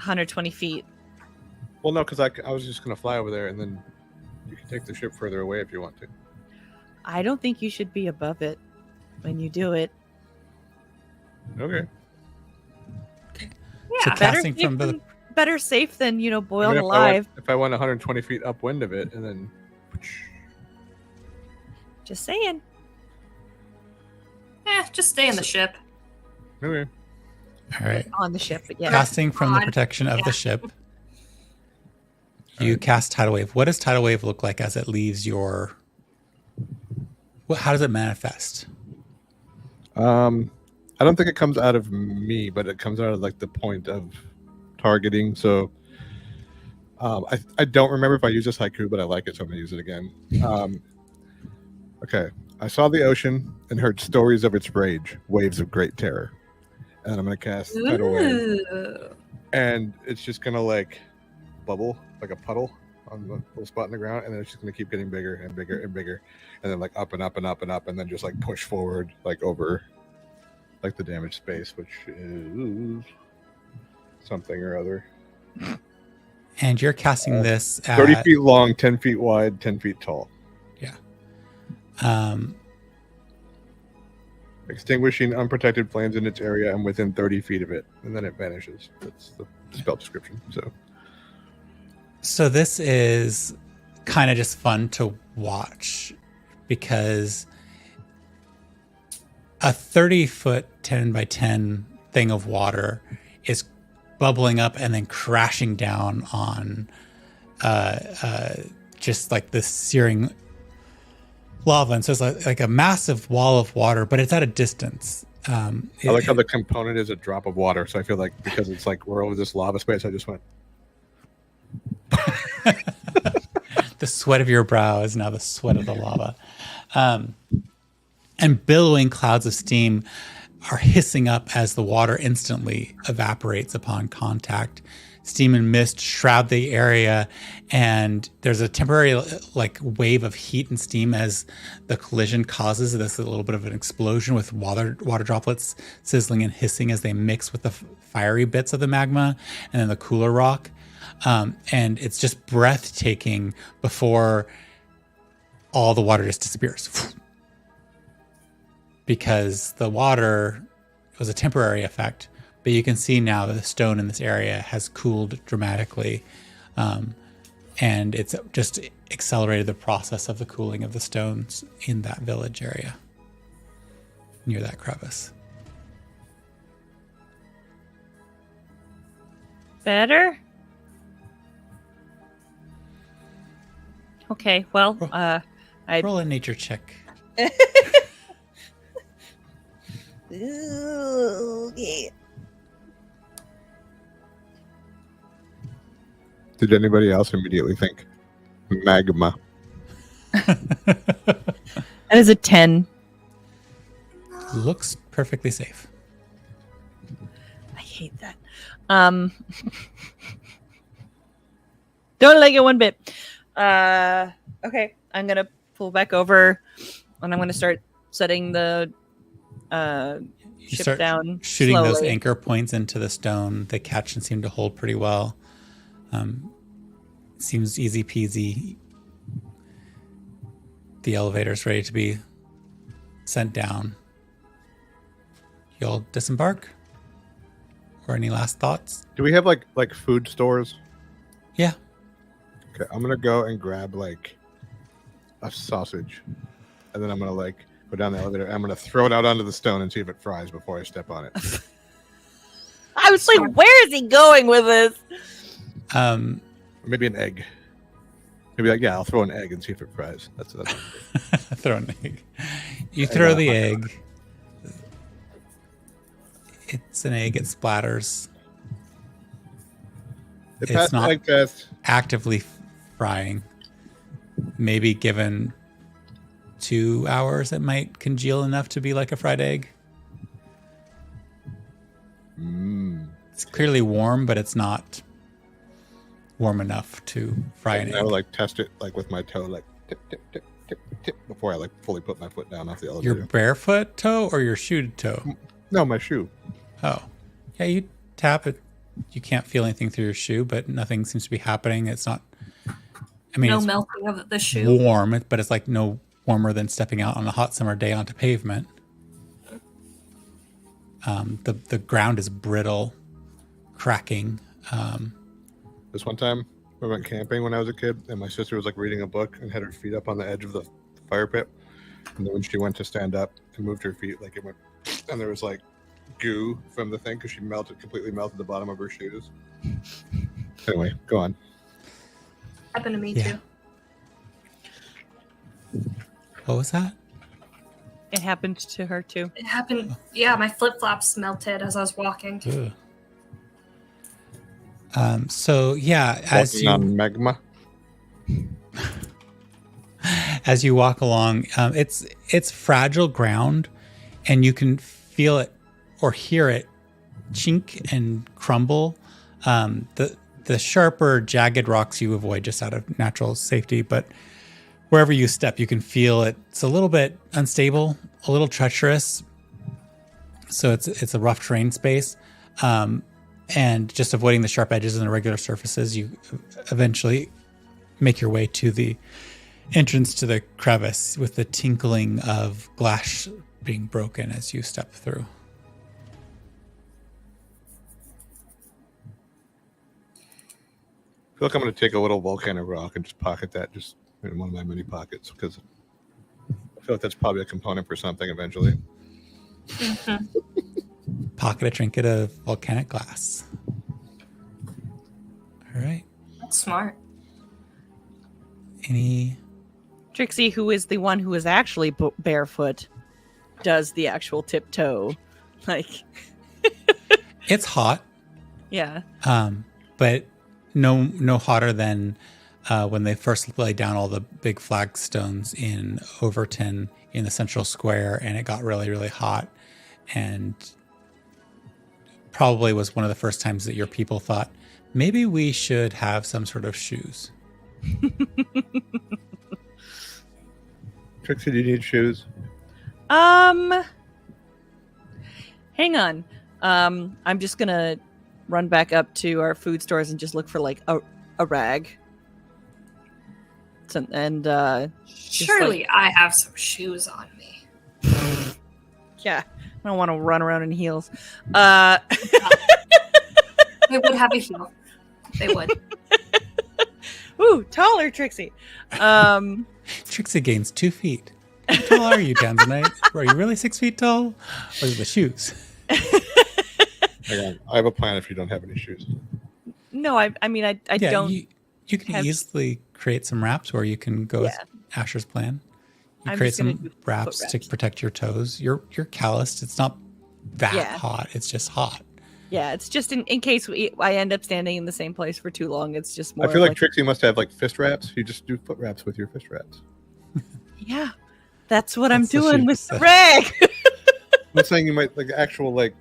120 feet. Well, no, because I was just gonna fly over there, and then you can take the ship further away if you want to. I don't think you should be above it when you do it. Okay. So Yeah. casting from the Better safe than I boiled mean, alive. if I went 120 feet upwind of it, and then Just saying. Just stay in the ship. okay. all right. On the ship, but yeah. Casting from the On. protection of Yeah. the ship. You cast tidal wave. What does tidal wave look like as it leaves your? How does it manifest? I don't think it comes out of me, but it comes out of like the point of targeting. So I don't remember if I use this haiku, but I like it, so I'm gonna use it again. Okay. I saw the ocean and heard stories of its rage, waves of great terror. And I'm gonna cast tidal wave. Ooh. And it's just gonna like bubble like a puddle on the little spot in the ground, and then it's just gonna keep getting bigger and bigger and bigger, and then like up and up and up and up, and then just like push forward like over like the damaged space, which is something or other. And you're casting this at 30 feet long, 10 feet wide, 10 feet tall, um, extinguishing unprotected flames in its area and within 30 feet of it, and then it vanishes. That's the spell description. So this is kind of just fun to watch because a 30-foot 10 by 10 thing of water is bubbling up and then crashing down on just like this searing lava. And so it's like a massive wall of water, but it's at a distance. I like how the component is a drop of water, so I feel like because it's like we're over this lava space, I just went. The sweat of your brow is now the sweat of the lava. And billowing clouds of steam are hissing up as the water instantly evaporates upon contact. Steam and mist shroud the area, and there's a temporary like wave of heat and steam as the collision causes this a little bit of an explosion with water droplets sizzling and hissing as they mix with the fiery bits of the magma and then the cooler rock. And it's just breathtaking before all the water just disappears. Because the water was a temporary effect, but you can see now that the stone in this area has cooled dramatically. And it's just accelerated the process of the cooling of the stones in that village area near that crevice. Better? Okay, well, Roll a nature check. Okay. Did anybody else immediately think magma? That is a 10. Looks perfectly safe. I hate that. Don't like it one bit. Okay, I'm gonna pull back over, and I'm gonna start setting the You ship start down shooting those slowly. anchor points into the stone. They catch and seem to hold pretty well. Seems easy peasy. The elevator's ready to be sent down. You'll disembark? Or any last thoughts? Do we have like food stores? Yeah. Okay, I'm gonna go and grab like a sausage, and then I'm gonna like go down the elevator. And I'm gonna throw it out onto the stone and see if it fries before I step on it. I was like, where is he going with this? Or maybe an egg. Maybe like, yeah, I'll throw an egg and see if it fries. That's throw an egg. You throw the egg. It's an egg. It splatters. It It's passed the not egg test. actively frying. Maybe given 2 hours, it might congeal enough to be like a fried egg. It's clearly warm, but it's not warm enough to fry an I would egg. like test it like with my toe, like tip, tip, tip, tip, tip, before I like fully put my foot down off the elevator. Your barefoot toe or your shoed toe? No, my shoe. Oh, yeah. You tap it. You can't feel anything through your shoe, but nothing seems to be happening. It's not. I mean, No it's melting of the shoe. warm, but it's like no warmer than stepping out on a hot summer day onto pavement. The ground is brittle, cracking. This one time we went camping when I was a kid, and my sister was like reading a book and had her feet up on the edge of the fire pit. And then when she went to stand up and moved her feet, like it went, and there was like goo from the thing because she completely melted the bottom of her shoes. Anyway, go on. Happened to me Yeah. too. What was that? It happened to her too. It happened. Yeah, my flip flops melted as I was walking. Ugh. So yeah, as Walking on magma. you walk along, it's fragile ground, and you can feel it or hear it chink and crumble. The sharper, jagged rocks you avoid just out of natural safety, but wherever you step, you can feel it's a little bit unstable, a little treacherous. So it's a rough terrain space. And just avoiding the sharp edges and the regular surfaces, you eventually make your way to the entrance to the crevice with the tinkling of glass being broken as you step through. I feel like I'm going to take a little volcanic rock and just pocket that just in one of my mini pockets because I feel like that's probably a component for something eventually. Pocket a trinket of volcanic glass. All right. That's smart. Any? Trixie, who is the one who is actually barefoot, does the actual tiptoe. Like, It's hot, yeah. but no hotter than when they first laid down all the big flagstones in Overton in the central square, and it got really, really hot, and probably was one of the first times that your people thought maybe we should have some sort of shoes. Trixie, do you need shoes? Hang on. I'm just gonna run back up to our food stores and just look for like a rag. And Surely I have some shoes on me. yeah, I don't want to run around in heels. They would have a heel. They would. Ooh, taller Trixie. Trixie gains 2 feet. How tall are you, Tanzanite? Are you really 6 feet tall? Or is it the shoes? Hang on. I have a plan if you don't have any shoes. No, I mean I don't. You can have- easily create some wraps, or you can go with Asher's plan. You I'm create just gonna some do foot wraps to wraps. protect your toes. You're calloused. It's not that Yeah. hot. It's just hot. Yeah, it's just in case I end up standing in the same place for too long. It's just more. I feel like Trixie must have like fist wraps. You just do foot wraps with your fist wraps. yeah, that's what I'm That's the doing shoe with the set. rag. I'm saying you might like actual like.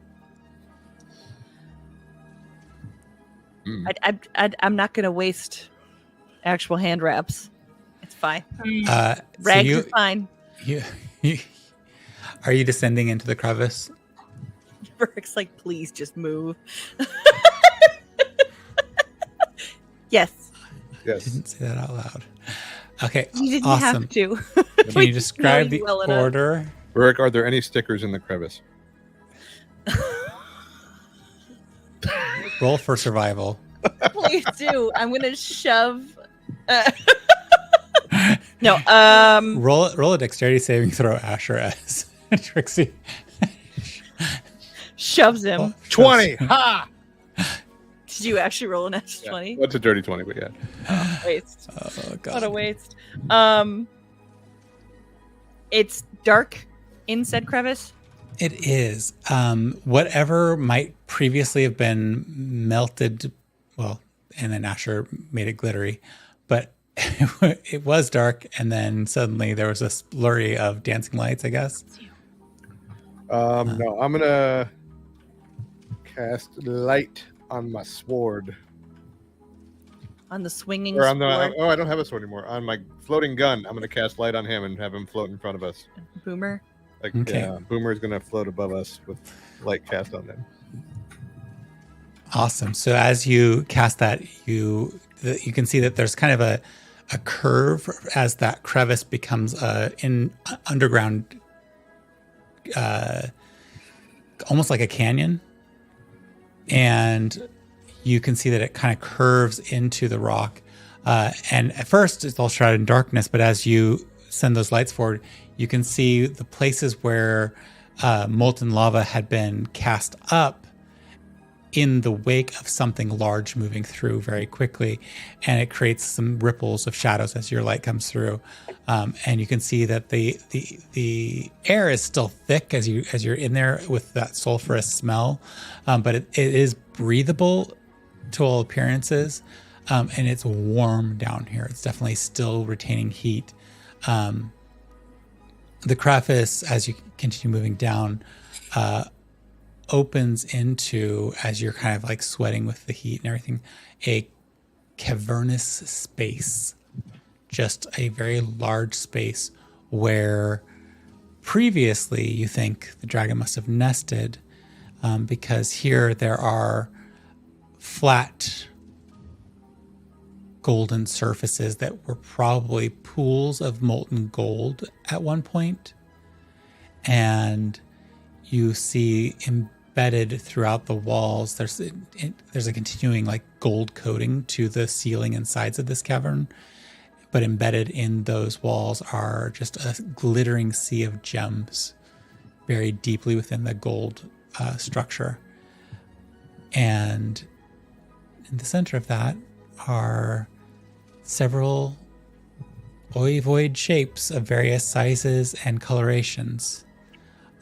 I'm not gonna waste actual hand wraps. It's fine. So Rags you, are fine. you, are you descending into the crevice? Burke's like, please just move. Yes, Yes. Didn't say that out loud. Okay, you didn't awesome. have to. Can We you describe know the you well enough. order? Rick, are there any stickers in the crevice? Roll for survival. Please do. I'm gonna shove. No. Roll a dexterity saving throw, Asher, as Trixie Shoves him. 20. Ha! Did you actually roll an S20? What's a dirty 20? But yeah. Oh, waste. Oh god. What a waste. It's dark in said crevice. It is. Whatever might previously have been melted, well, and then Asher made it glittery, but it was dark, and then suddenly there was a flurry of dancing lights, I guess. No, I'm gonna cast light on my sword. On the swinging Or on sword. I don't have a sword anymore. On my floating gun, I'm gonna cast light on him and have him float in front of us. Boomer. Like, Okay. yeah, Boomer is gonna float above us with light cast on him. Awesome. So as you cast that, you can see that there's kind of a curve as that crevice becomes in underground, almost like a canyon, and you can see that it kind of curves into the rock. And at first, it's all shrouded in darkness, but as you send those lights forward, you can see the places where molten lava had been cast up in the wake of something large moving through very quickly, and it creates some ripples of shadows as your light comes through. And you can see that the air is still thick as you're in there with that sulfurous smell, but it is breathable to all appearances, and it's warm down here. It's definitely still retaining heat. The crevice, as you continue moving down, opens into, as you're kind of like sweating with the heat and everything, a cavernous space. Just a very large space where previously you think the dragon must have nested, because here there are flat golden surfaces that were probably pools of molten gold at one point. And you see embedded throughout the walls, there's a continuing like gold coating to the ceiling and sides of this cavern, but embedded in those walls are just a glittering sea of gems buried deeply within the gold structure. And in the center of that are several ovoid shapes of various sizes and colorations,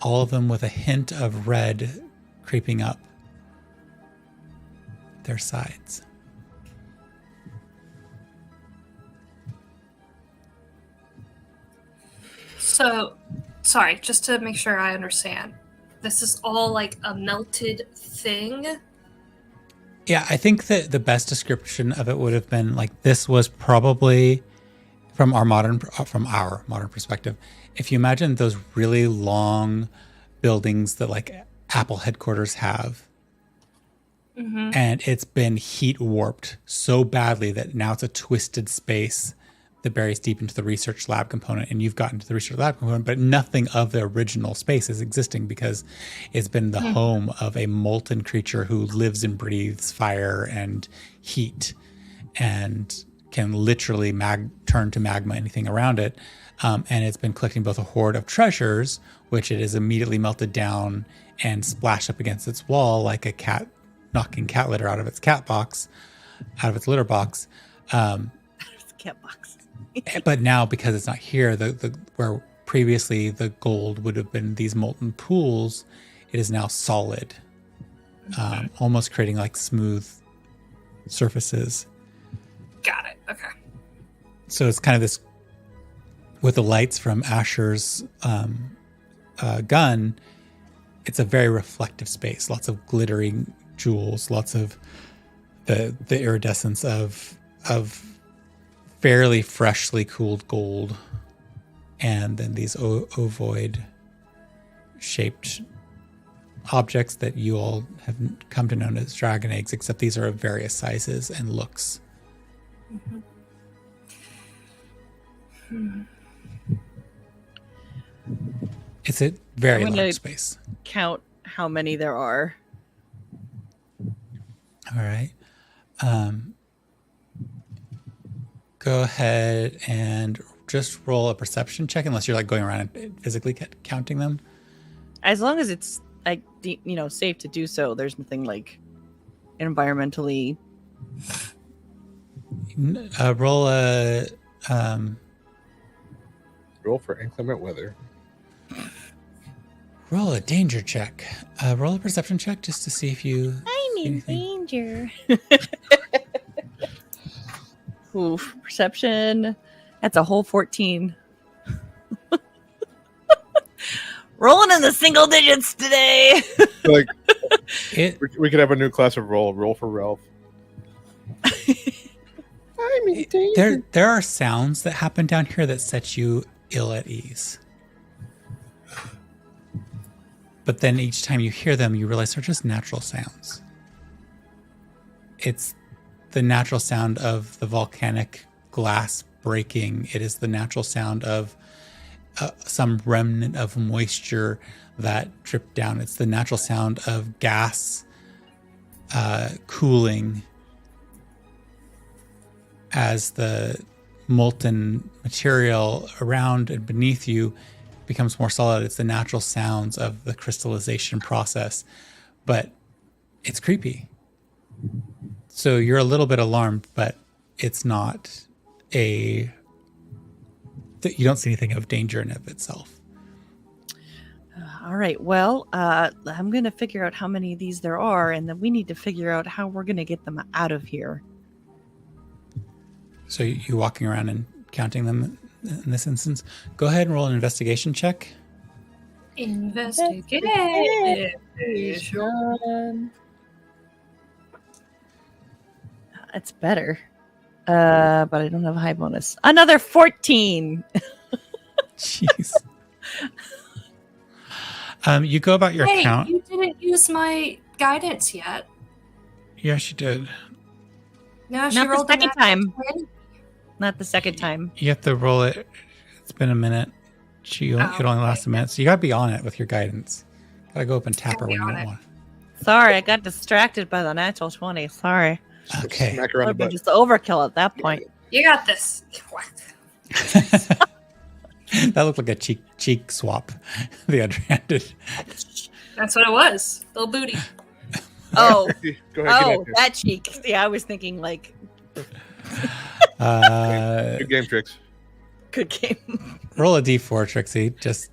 all of them with a hint of red creeping up their sides. So, sorry, just to make sure I understand. This is all like a melted thing? Yeah, I think that the best description of it would have been like, this was probably from our modern perspective. If you imagine those really long buildings that like Apple headquarters have, and it's been heat warped so badly that now it's a twisted space that buries deep into the research lab component, and you've gotten to the research lab component, but nothing of the original space is existing because it's been the home of a molten creature who lives and breathes fire and heat and can literally turn to magma anything around it. And it's been collecting both a hoard of treasures, which it has immediately melted down and splashed up against its wall like a cat knocking cat litter out of its litter box. It's a cat box. But now, because it's not here, the where previously the gold would have been these molten pools, it is now solid, almost creating like smooth surfaces. Got it. Okay. So it's kind of this, with the lights from Asher's gun, it's a very reflective space. Lots of glittering jewels, lots of the iridescence of fairly freshly cooled gold, and then these ovoid shaped objects that you all have come to know as dragon eggs, except these are of various sizes and looks. It's a very I'm gonna large space. Count how many there are. All right. Go ahead and just roll a perception check, unless you're like going around and physically counting them. As long as it's like safe to do so, there's nothing like environmentally. Roll a Roll for inclement weather. roll a danger check. Roll a perception check just to see if you. I'm in anything. danger. Oof, perception. That's a whole 14. Rolling in the single digits today. Like It we could have a new class of roll for Ralph. I'm in danger. there are sounds that happen down here that set you ill at ease. But then each time you hear them, you realize they're just natural sounds. It's the natural sound of the volcanic glass breaking. It is the natural sound of some remnant of moisture that dripped down. It's the natural sound of gas cooling as the molten material around and beneath you becomes more solid. It's the natural sounds of the crystallization process, but it's creepy. So you're a little bit alarmed, but it's not you don't see anything of danger in of itself. All right. Well, I'm going to figure out how many of these there are, and then we need to figure out how we're going to get them out of here. So you walking around and counting them in this instance. Go ahead and roll an investigation check. Investigate. That's better. But I don't have a high bonus. Another 14. Jeez. You go about your Hey, count. you didn't use my guidance yet. Yes, you did. No, she Not the rolled second natural time. 20. Not the second time. You have to roll it. It's been a minute. It only lasts a minute. So you got to be on it with your guidance. Got to go up and tap her Gotta when be you on don't it. want. Sorry, I got distracted by the natural 20. Sorry. Okay. Smack her on the Would have been butt. just overkill at that point. You got this. What? That looked like a cheek swap. The underhanded. That's what it was. Little booty. Oh, Go ahead. oh, that cheek. Yeah, I was thinking like Good game tricks. good game. Roll a d4, Trixie. Just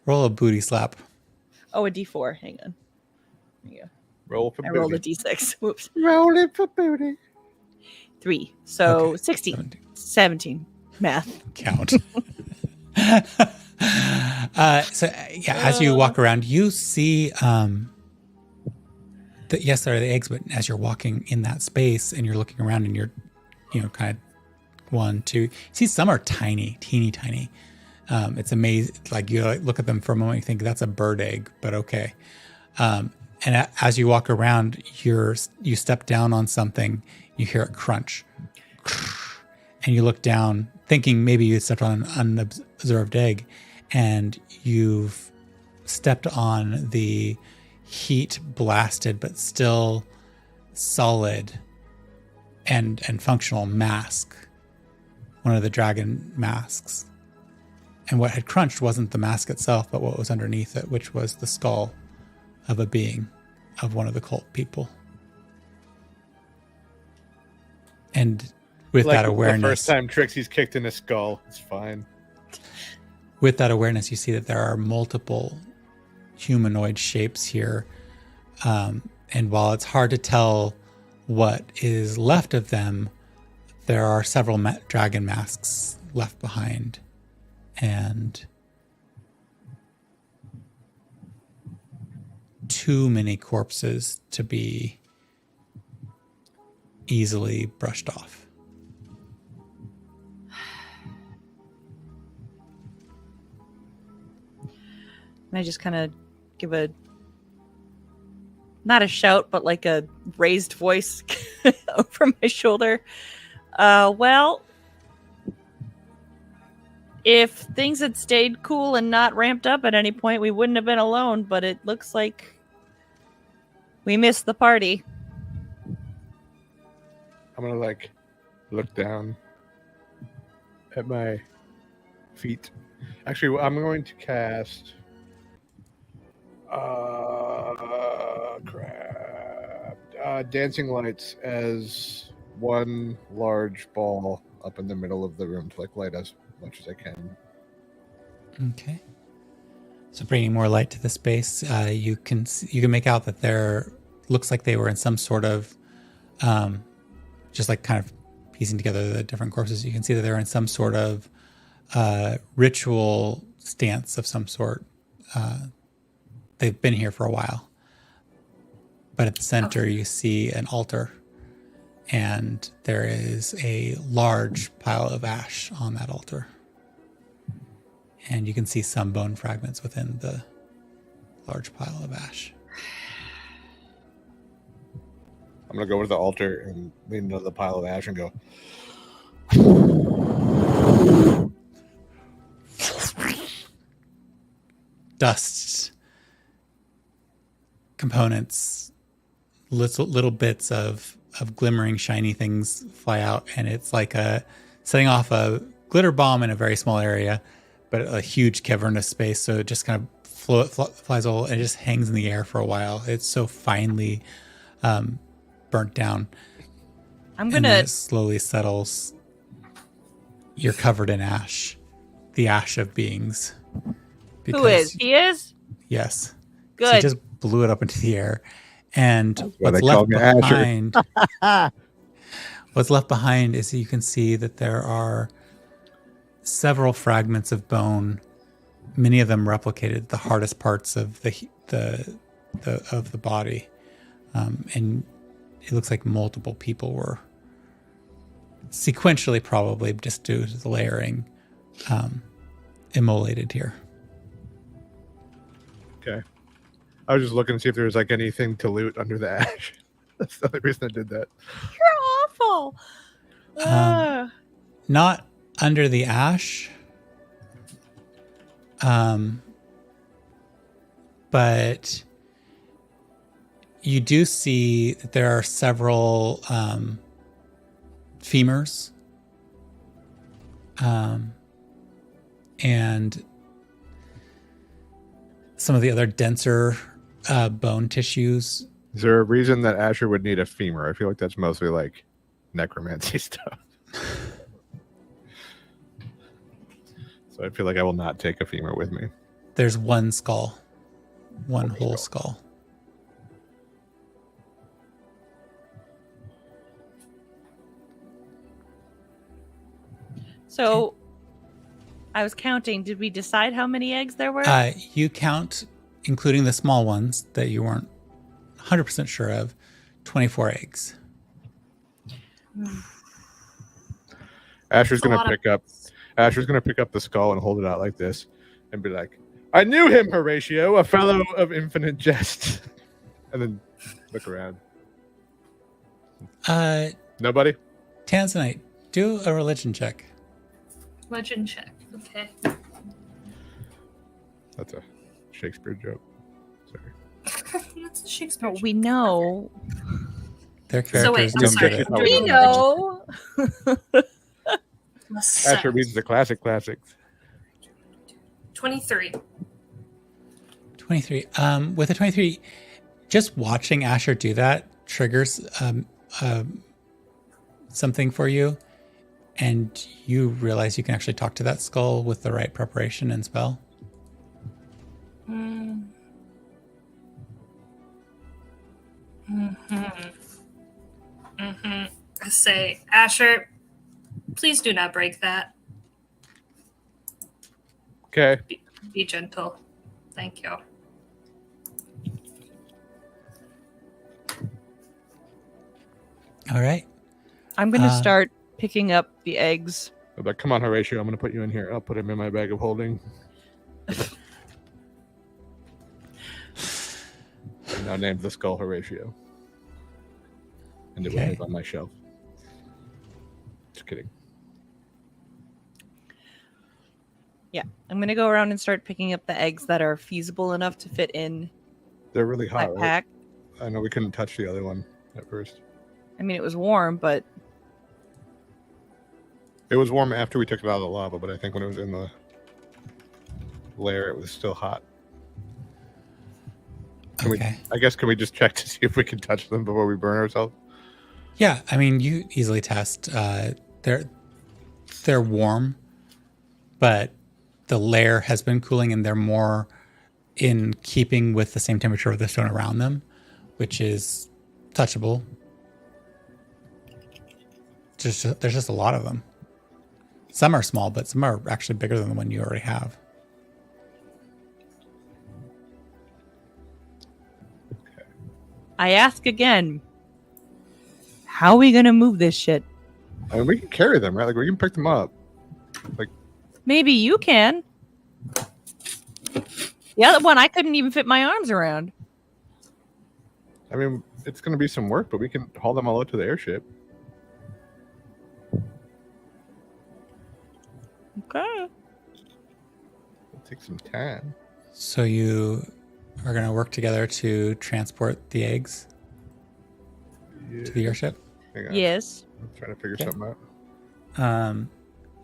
roll a booty slap. Oh, a D4. Hang on. There you go. Roll for I rolled a booty. D6. Whoops. Roll it for booty. 3. So Okay, 16. 17. Math. Count. As you walk around, you see yes, there are the eggs, but as you're walking in that space and you're looking around and you're, kind of 1, 2, you see some are tiny, teeny tiny. It's amazing. Like you look at them for a moment, you think that's a bird egg, but okay. And as you walk around, you step down on something, you hear it crunch, and you look down, thinking maybe you stepped on an unobserved egg, and you've stepped on the heat blasted but still solid and functional mask, one of the dragon masks. And what had crunched wasn't the mask itself, but what was underneath it, which was the skull of a being, of one of the cult people. And with that awareness, The first time Trixie's kicked in a skull, it's fine. with that awareness, you see that there are multiple humanoid shapes here. And while it's hard to tell what is left of them, there are several dragon masks left behind. And too many corpses to be easily brushed off. And I just kind of give not a shout, but like a raised voice over my shoulder. Well, if things had stayed cool and not ramped up at any point, we wouldn't have been alone, but it looks like we missed the party. I'm gonna like look down at my feet. Actually, I'm going to cast. Dancing lights as one large ball up in the middle of the room to like light as much as I can. Okay. So bringing more light to the space, you can make out that there looks like they were in some sort of, just like kind of piecing together the different corpses. You can see that they're in some sort of ritual stance of some sort. They've been here for a while. But at the center, you see an altar, and there is a large pile of ash on that altar. And you can see some bone fragments within the large pile of ash. I'm going to go over to the altar and lean into the pile of ash and go, dust, components, little bits of glimmering shiny things fly out, and it's like setting off a glitter bomb in a very small area, but a huge cavernous space. So it just kind of flies all, and it just hangs in the air for a while. It's so finely burnt down. I'm And then gonna it slowly settles. You're covered in ash, the ash of beings. Who is? He is? Yes. Good. So he just blew it up into the air. And why what's they call left me Asher. behind what's left behind is you can see that there are several fragments of bone, many of them replicated the hardest parts of the body. And it looks like multiple people were sequentially, probably just due to the layering, immolated here. okay. I was just looking to see if there was like anything to loot under the ash. That's the only reason I did that. You're awful. Not under the ash. But you do see that there are several femurs. And some of the other denser bone tissues. Is there a reason that Asher would need a femur? I feel like that's mostly like necromancy stuff. So I feel like I will not take a femur with me. There's one skull, one whole skull. So I was counting. Did we decide how many eggs there were? You count, including the small ones that you weren't 100% sure of, 24 eggs. Asher's gonna pick up the skull and hold it out like this and be like, I knew him, Horatio, a fellow of infinite jest. And then look around. Nobody? Tanzanite, do a religion check. Legend check. Okay. That's a Shakespeare joke. Sorry. That's a Shakespeare. But we know. Their So wait, characters I'm don't sorry. get it. We know. Asher reads the classics. 23. 23. With a 23, just watching Asher do that triggers something for you, and you realize you can actually talk to that skull with the right preparation and spell. I say, Asher, please do not break that. Okay. Be gentle. Thank you. All right. I'm going to start picking up the eggs. I'm like, come on, Horatio, I'm going to put you in here. I'll put him in my bag of holding. And now name the skull Horatio. And it will live on my shelf. Just kidding. Yeah, I'm going to go around and start picking up the eggs that are feasible enough to fit in They're really my hot, right? pack. I know we couldn't touch the other one at first. I mean, it was warm, but It was warm after we took it out of the lava, but I think when it was in the lair, it was still hot. Okay. Can we just check to see if we can touch them before we burn ourselves? Yeah, I mean, you easily test. They're warm, but the lair has been cooling, and they're more in keeping with the same temperature of the stone around them, which is touchable. There's just a lot of them. Some are small, but some are actually bigger than the one you already have. I ask again. How are we gonna move this shit? I mean, we can carry them, right? Like we can pick them up. Maybe you can. The other one I couldn't even fit my arms around. I mean, it's going to be some work, but we can haul them all out to the airship. Okay. It'll take some time. So you are going to work together to transport the eggs Yeah. to the airship? Hang on. Yes. I'm trying to figure Okay. something out.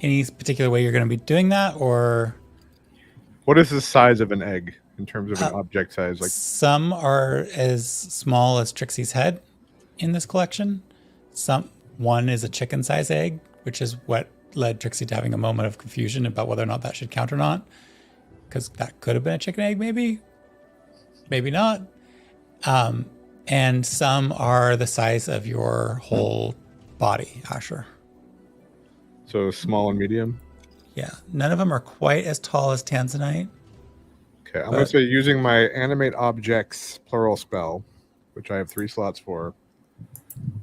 Any particular way you're going to be doing that, or What is the size of an egg in terms of an object size? Like, some are as small as Trixie's head in this collection. One is a chicken-size egg, which is what led Trixie to having a moment of confusion about whether or not that should count or not, because that could have been a chicken egg, maybe not. And some are the size of your whole body, Asher. so small and medium. Yeah, none of them are quite as tall as Tanzanite. Okay, I'm going to say using my animate objects plural spell, which I have 3 slots for,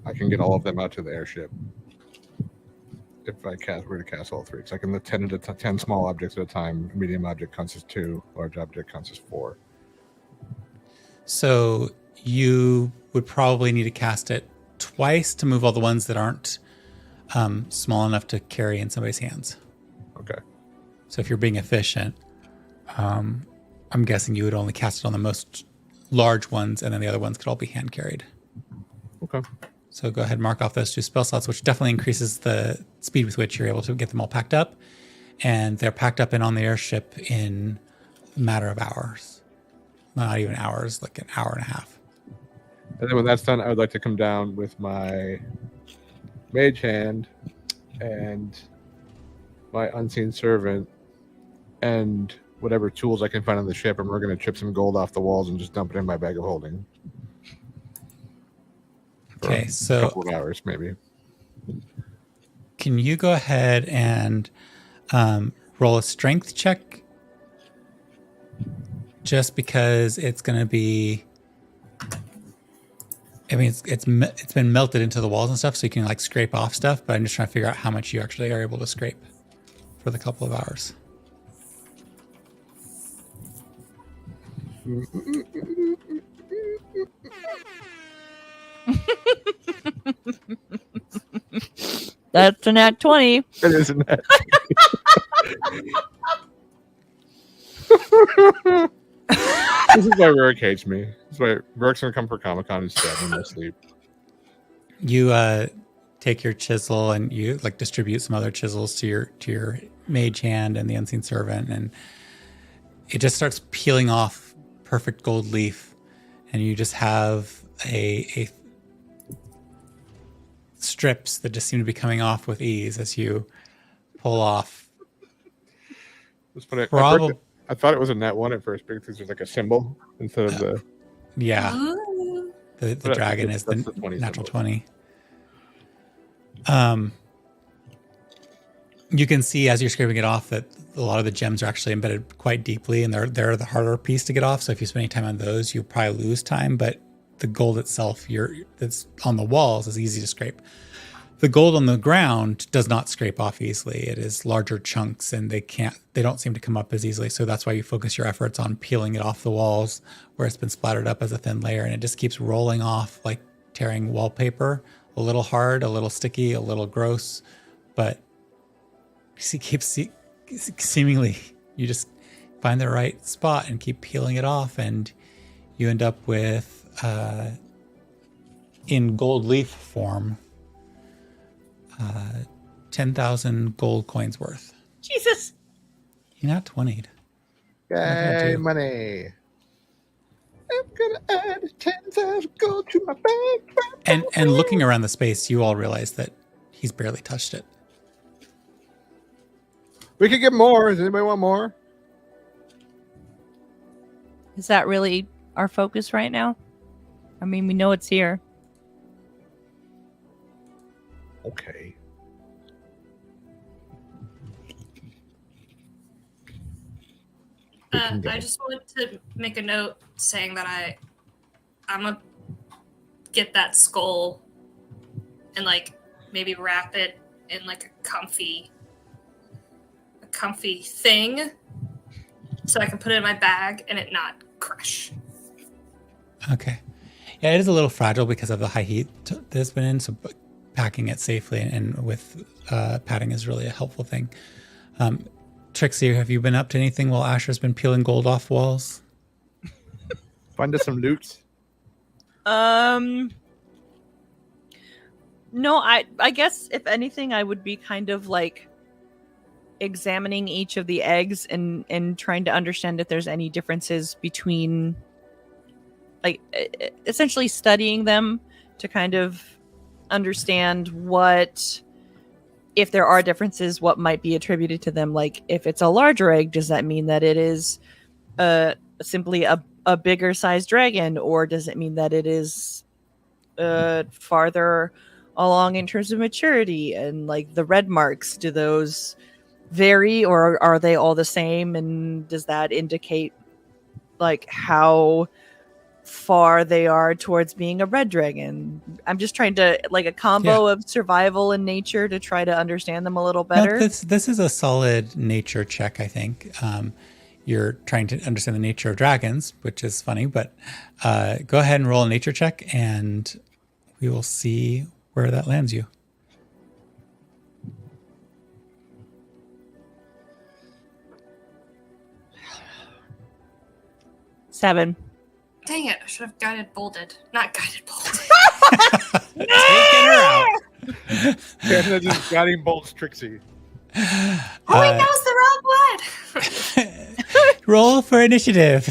I can get all of them out to the airship. If I were to cast all 3, because I can lift 10 small objects at a time. Medium object counts as 2, large object counts as 4. So you would probably need to cast it twice to move all the ones that aren't small enough to carry in somebody's hands. Okay. So if you're being efficient, I'm guessing you would only cast it on the most large ones, and then the other ones could all be hand carried. Okay. So go ahead and mark off those 2 spell slots, which definitely increases the speed with which you're able to get them all packed up. And they're packed up and on the airship in a matter of hours. Not even hours, like an hour and a half. And then when that's done, I would like to come down with my mage hand and my unseen servant and whatever tools I can find on the ship, and we're going to chip some gold off the walls and just dump it in my bag of holding. For Okay, a so couple of hours, maybe. can you go ahead and roll a strength check? Just because it's going to be, I mean, it's been melted into the walls and stuff, so you can like scrape off stuff. But I'm just trying to figure out how much you actually are able to scrape for the couple of hours. That's a nat 20. It isn't that. This is why Rurik hates me. This is why Rurik's going to come for Comic-Con and stab me in my sleep. You take your chisel and you like distribute some other chisels to your mage hand and the unseen servant, and it just starts peeling off perfect gold leaf, and you just have a strips that just seem to be coming off with ease as you pull off. It's funny. Probably, I thought it was a net 1 at first because there's like a symbol instead of the. yeah. Ooh. The But dragon is the that's the 20 natural symbol. 20. You can see as you're scraping it off that a lot of the gems are actually embedded quite deeply, and they're the harder piece to get off. So if you spend any time on those, you'll probably lose time. But the gold itself, that's on the walls, is easy to scrape. The gold on the ground does not scrape off easily. It is larger chunks, and they don't seem to come up as easily. So that's why you focus your efforts on peeling it off the walls where it's been splattered up as a thin layer, and it just keeps rolling off like tearing wallpaper. A little hard, a little sticky, a little gross, but seemingly you just find the right spot and keep peeling it off, and you end up with in gold leaf form 10,000 gold coins worth. Jesus. You're not 20'd. What am I gonna Yay, do? money. I'm gonna add 10,000 gold to my bank. And looking around the space, you all realize that he's barely touched it. We could get more. Does anybody want more? Is that really our focus right now? I mean, we know it's here. Okay. I just want to make a note saying that I'm gonna get that skull and like maybe wrap it in like a comfy thing so I can put it in my bag and it not crush. Okay. Yeah, it is a little fragile because of the high heat that's been in, so packing it safely and with padding is really a helpful thing. Trixie, have you been up to anything while Asher's been peeling gold off walls? Find us some loot. No, I guess if anything, I would be kind of like examining each of the eggs and trying to understand if there's any differences between, like, essentially studying them to kind of understand what, if there are differences, what might be attributed to them. Like, if it's a larger egg, does that mean that it is simply a bigger sized dragon, or does it mean that it is farther along in terms of maturity? And like the red marks, do those vary or are they all the same? And does that indicate like how far they are towards being a red dragon? I'm just trying to, like, a combo of survival and nature to try to understand them a little better. No, this is a solid nature check, I think. You're trying to understand the nature of dragons, which is funny, but go ahead and roll a nature check and we will see where that lands you. Seven. Dang it, I should have guided bolded. Not guided bolded. Taking her out. Yeah, just guiding bolts Trixie. Oh, he knows the wrong one. Roll for initiative.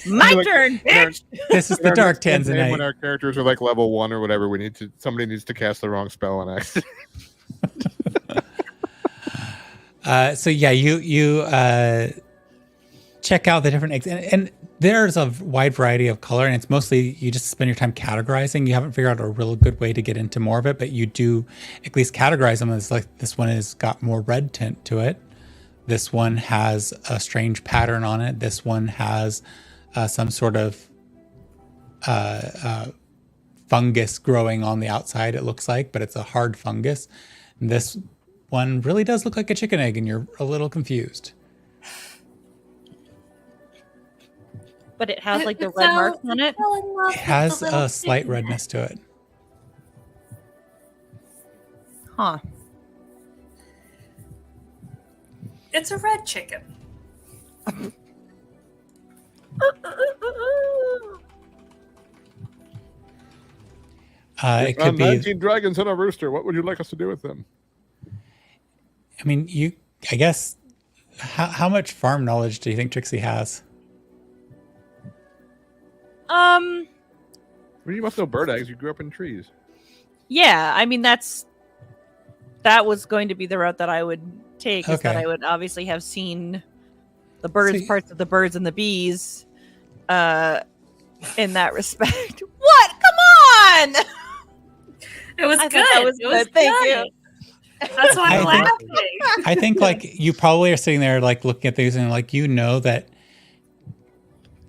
My Like, turn, bitch! This is the Dark Tanzanite. When our characters are like level 1 or whatever, somebody needs to cast the wrong spell on accident. So yeah, you check out the different eggs, and there's a wide variety of color, and it's mostly you just spend your time categorizing. You haven't figured out a real good way to get into more of it, but you do at least categorize them as like this one has got more red tint to it. This one has a strange pattern on it. This one has some sort of fungus growing on the outside, it looks like, but it's a hard fungus. And this one really does look like a chicken egg, and you're a little confused. But it has like the red marks on it. It has a slight redness to it. Huh. It's a red chicken. It could be. 19 dragons and a rooster. What would you like us to do with them? I mean, I guess. How much farm knowledge do you think Trixie has? Well, you must know bird eggs. You grew up in trees. Yeah, I mean that was going to be the route that I would take. Is that Okay. I would obviously have seen the birds, parts of the birds and the bees, in that respect. What? Come on! It was I good. thought that was It was good. Thank good. you. That's why I'm I laughing. I think like you probably are sitting there like looking at these and like that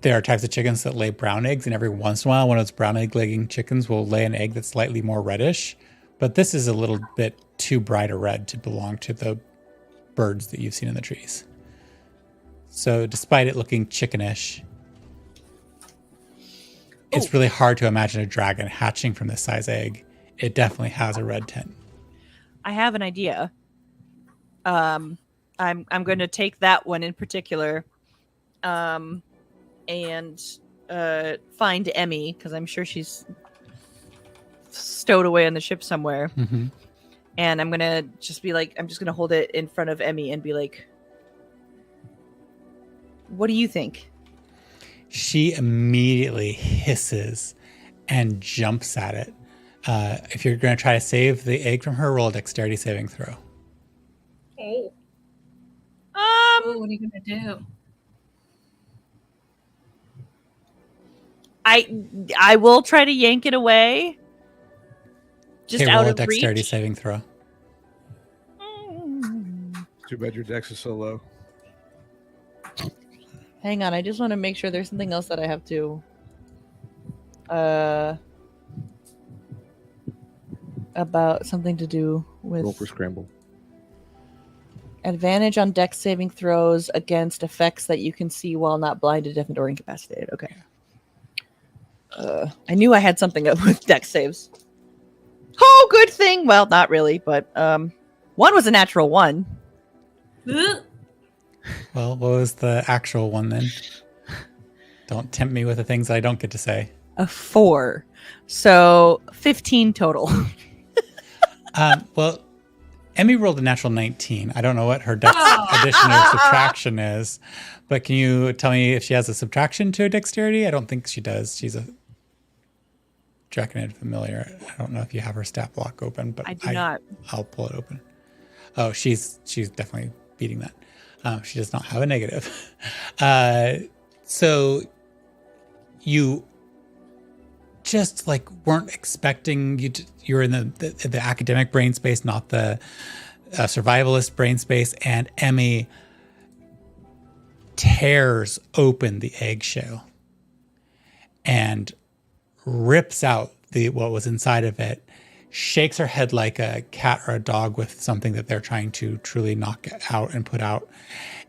there are types of chickens that lay brown eggs, and every once in a while one of those brown egg laying chickens will lay an egg that's slightly more reddish. But this is a little bit too bright a red to belong to the birds that you've seen in the trees. So despite it looking chickenish, it's really hard to imagine a dragon hatching from this size egg. It definitely has a red tint. I have an idea. I'm going to take that one in particular, and find Emmy, because I'm sure she's stowed away on the ship somewhere, Mm-hmm. And I'm gonna just be like, I'm just gonna hold it in front of Emmy and be like, what do you think? She immediately hisses and jumps at it. If you're going to try to save the egg from her, roll a dexterity saving throw. Oh. What are you gonna do? I will try to yank it away. Just Okay, out roll a of dexterity reach. saving throw. Too bad your dex is so low. Hang on, I just want to make sure there's something else that I have to. About something to do with Roll for scramble. advantage on dex saving throws against effects that you can see while not blinded, deafened, or incapacitated. Okay. I knew I had something up with dex saves. Oh, good thing. Well, not really, but one was a natural one. Ugh. Well, what was the actual one then? Don't tempt me with the things I don't get to say. A 4. So 15 total. Well, Emmy rolled a natural 19. I don't know what her dex addition or subtraction is, but can you tell me if she has a subtraction to her dexterity? I don't think she does. She's a Draconid familiar. I don't know if you have her stat block open, but I do not. I'll pull it open. Oh, she's definitely beating that. She does not have a negative. So you just like weren't expecting you're in the academic brain space, not the survivalist brain space, and Emmy tears open the eggshell and rips out what was inside of it, shakes her head like a cat or a dog with something that they're trying to truly knock out and put out,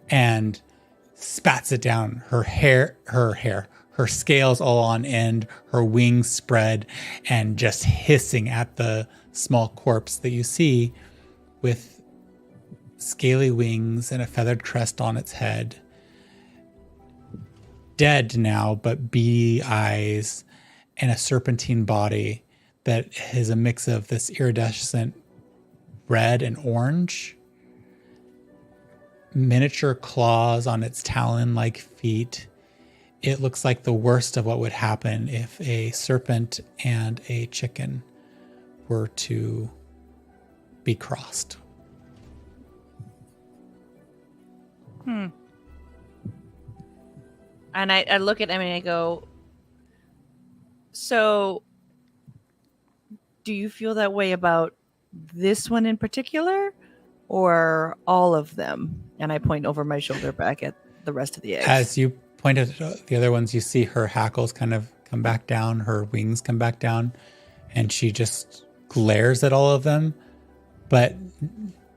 and spats it down. Her scales all on end, her wings spread, and just hissing at the small corpse that you see with scaly wings and a feathered crest on its head. Dead now, but beady eyes and a serpentine body that is a mix of this iridescent red and orange. Miniature claws on its talon-like feet. It looks like the worst of what would happen if a serpent and a chicken were to be crossed. And I look at Emmy and I go, so do you feel that way about this one in particular or all of them? And I point over my shoulder back at the rest of the eggs. As you pointed at the other ones, you see her hackles kind of come back down, her wings come back down, and she just glares at all of them. But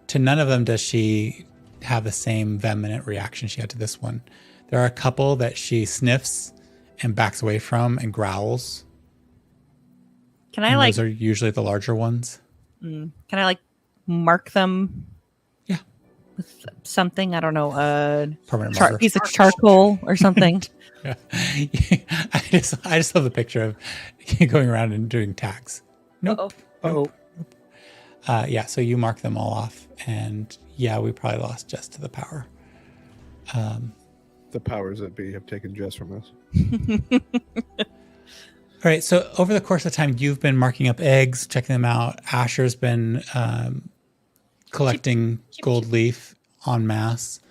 to none of them does she have the same vehement reaction she had to this one. There are a couple that she sniffs and backs away from and growls. Can I those are usually the larger ones. Can I mark them? Yeah. With something, I don't know, Permanent marker. piece of charcoal or something. Yeah. I just love the picture of you going around and doing tags. Nope. Oh, Yeah, so you mark them all off, and yeah, we probably lost Jess to the power. the powers that be have taken Jess from us. All right, so over the course of time, you've been marking up eggs, checking them out. Asher's been collecting gold leaf en masse,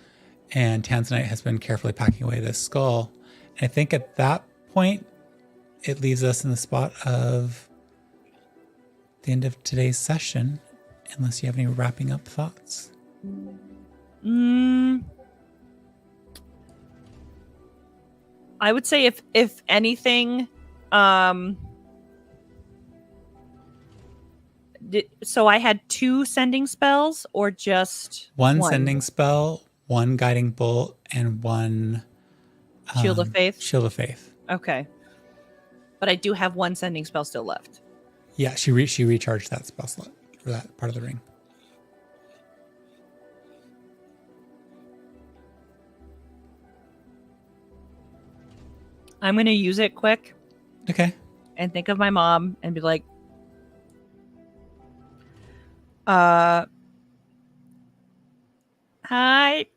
and Tanzanite has been carefully packing away this skull. And I think at that point, it leaves us in the spot of the end of today's session, unless you have any wrapping up thoughts. I would say if anything, so I had 2 sending spells or just One sending spell, 1 guiding bolt, and 1 Shield of Faith? Shield of Faith. Okay. But I do have 1 sending spell still left. Yeah, she recharged that spell slot for that part of the ring. I'm going to use it quick Okay. and think of my mom and be like, Hi,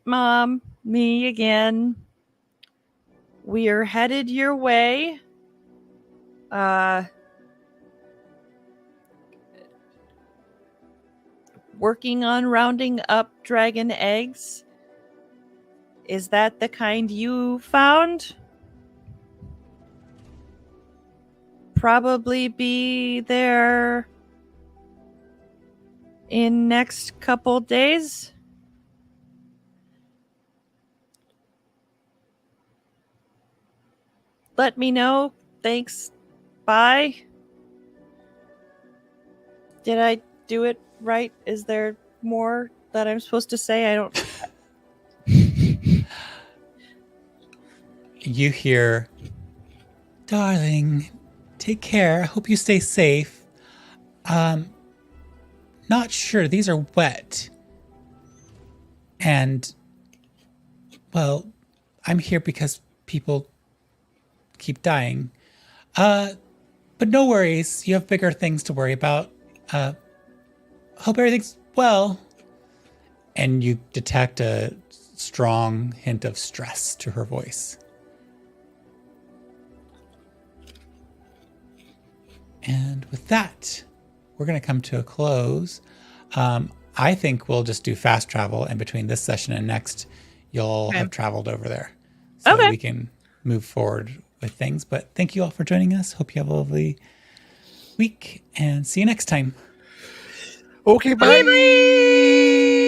Mom. Me again. We are headed your way. Working on rounding up dragon eggs. Is that the kind you found? Probably be there in next couple days. Let me know. Thanks. Bye. Did I do it right? Is there more that I'm supposed to say? I don't. You hear, darling, take care. I hope you stay safe. Not sure. These are wet. And, well, I'm here because people keep dying. But no worries. You have bigger things to worry about. Hope everything's well. And you detect a strong hint of stress to her voice. And with that, we're going to come to a close. I think we'll just do fast travel, and between this session and next, you'll have traveled over there. So we can move forward with things. But thank you all for joining us. Hope you have a lovely week, and see you next time. Okay, bye. Bye.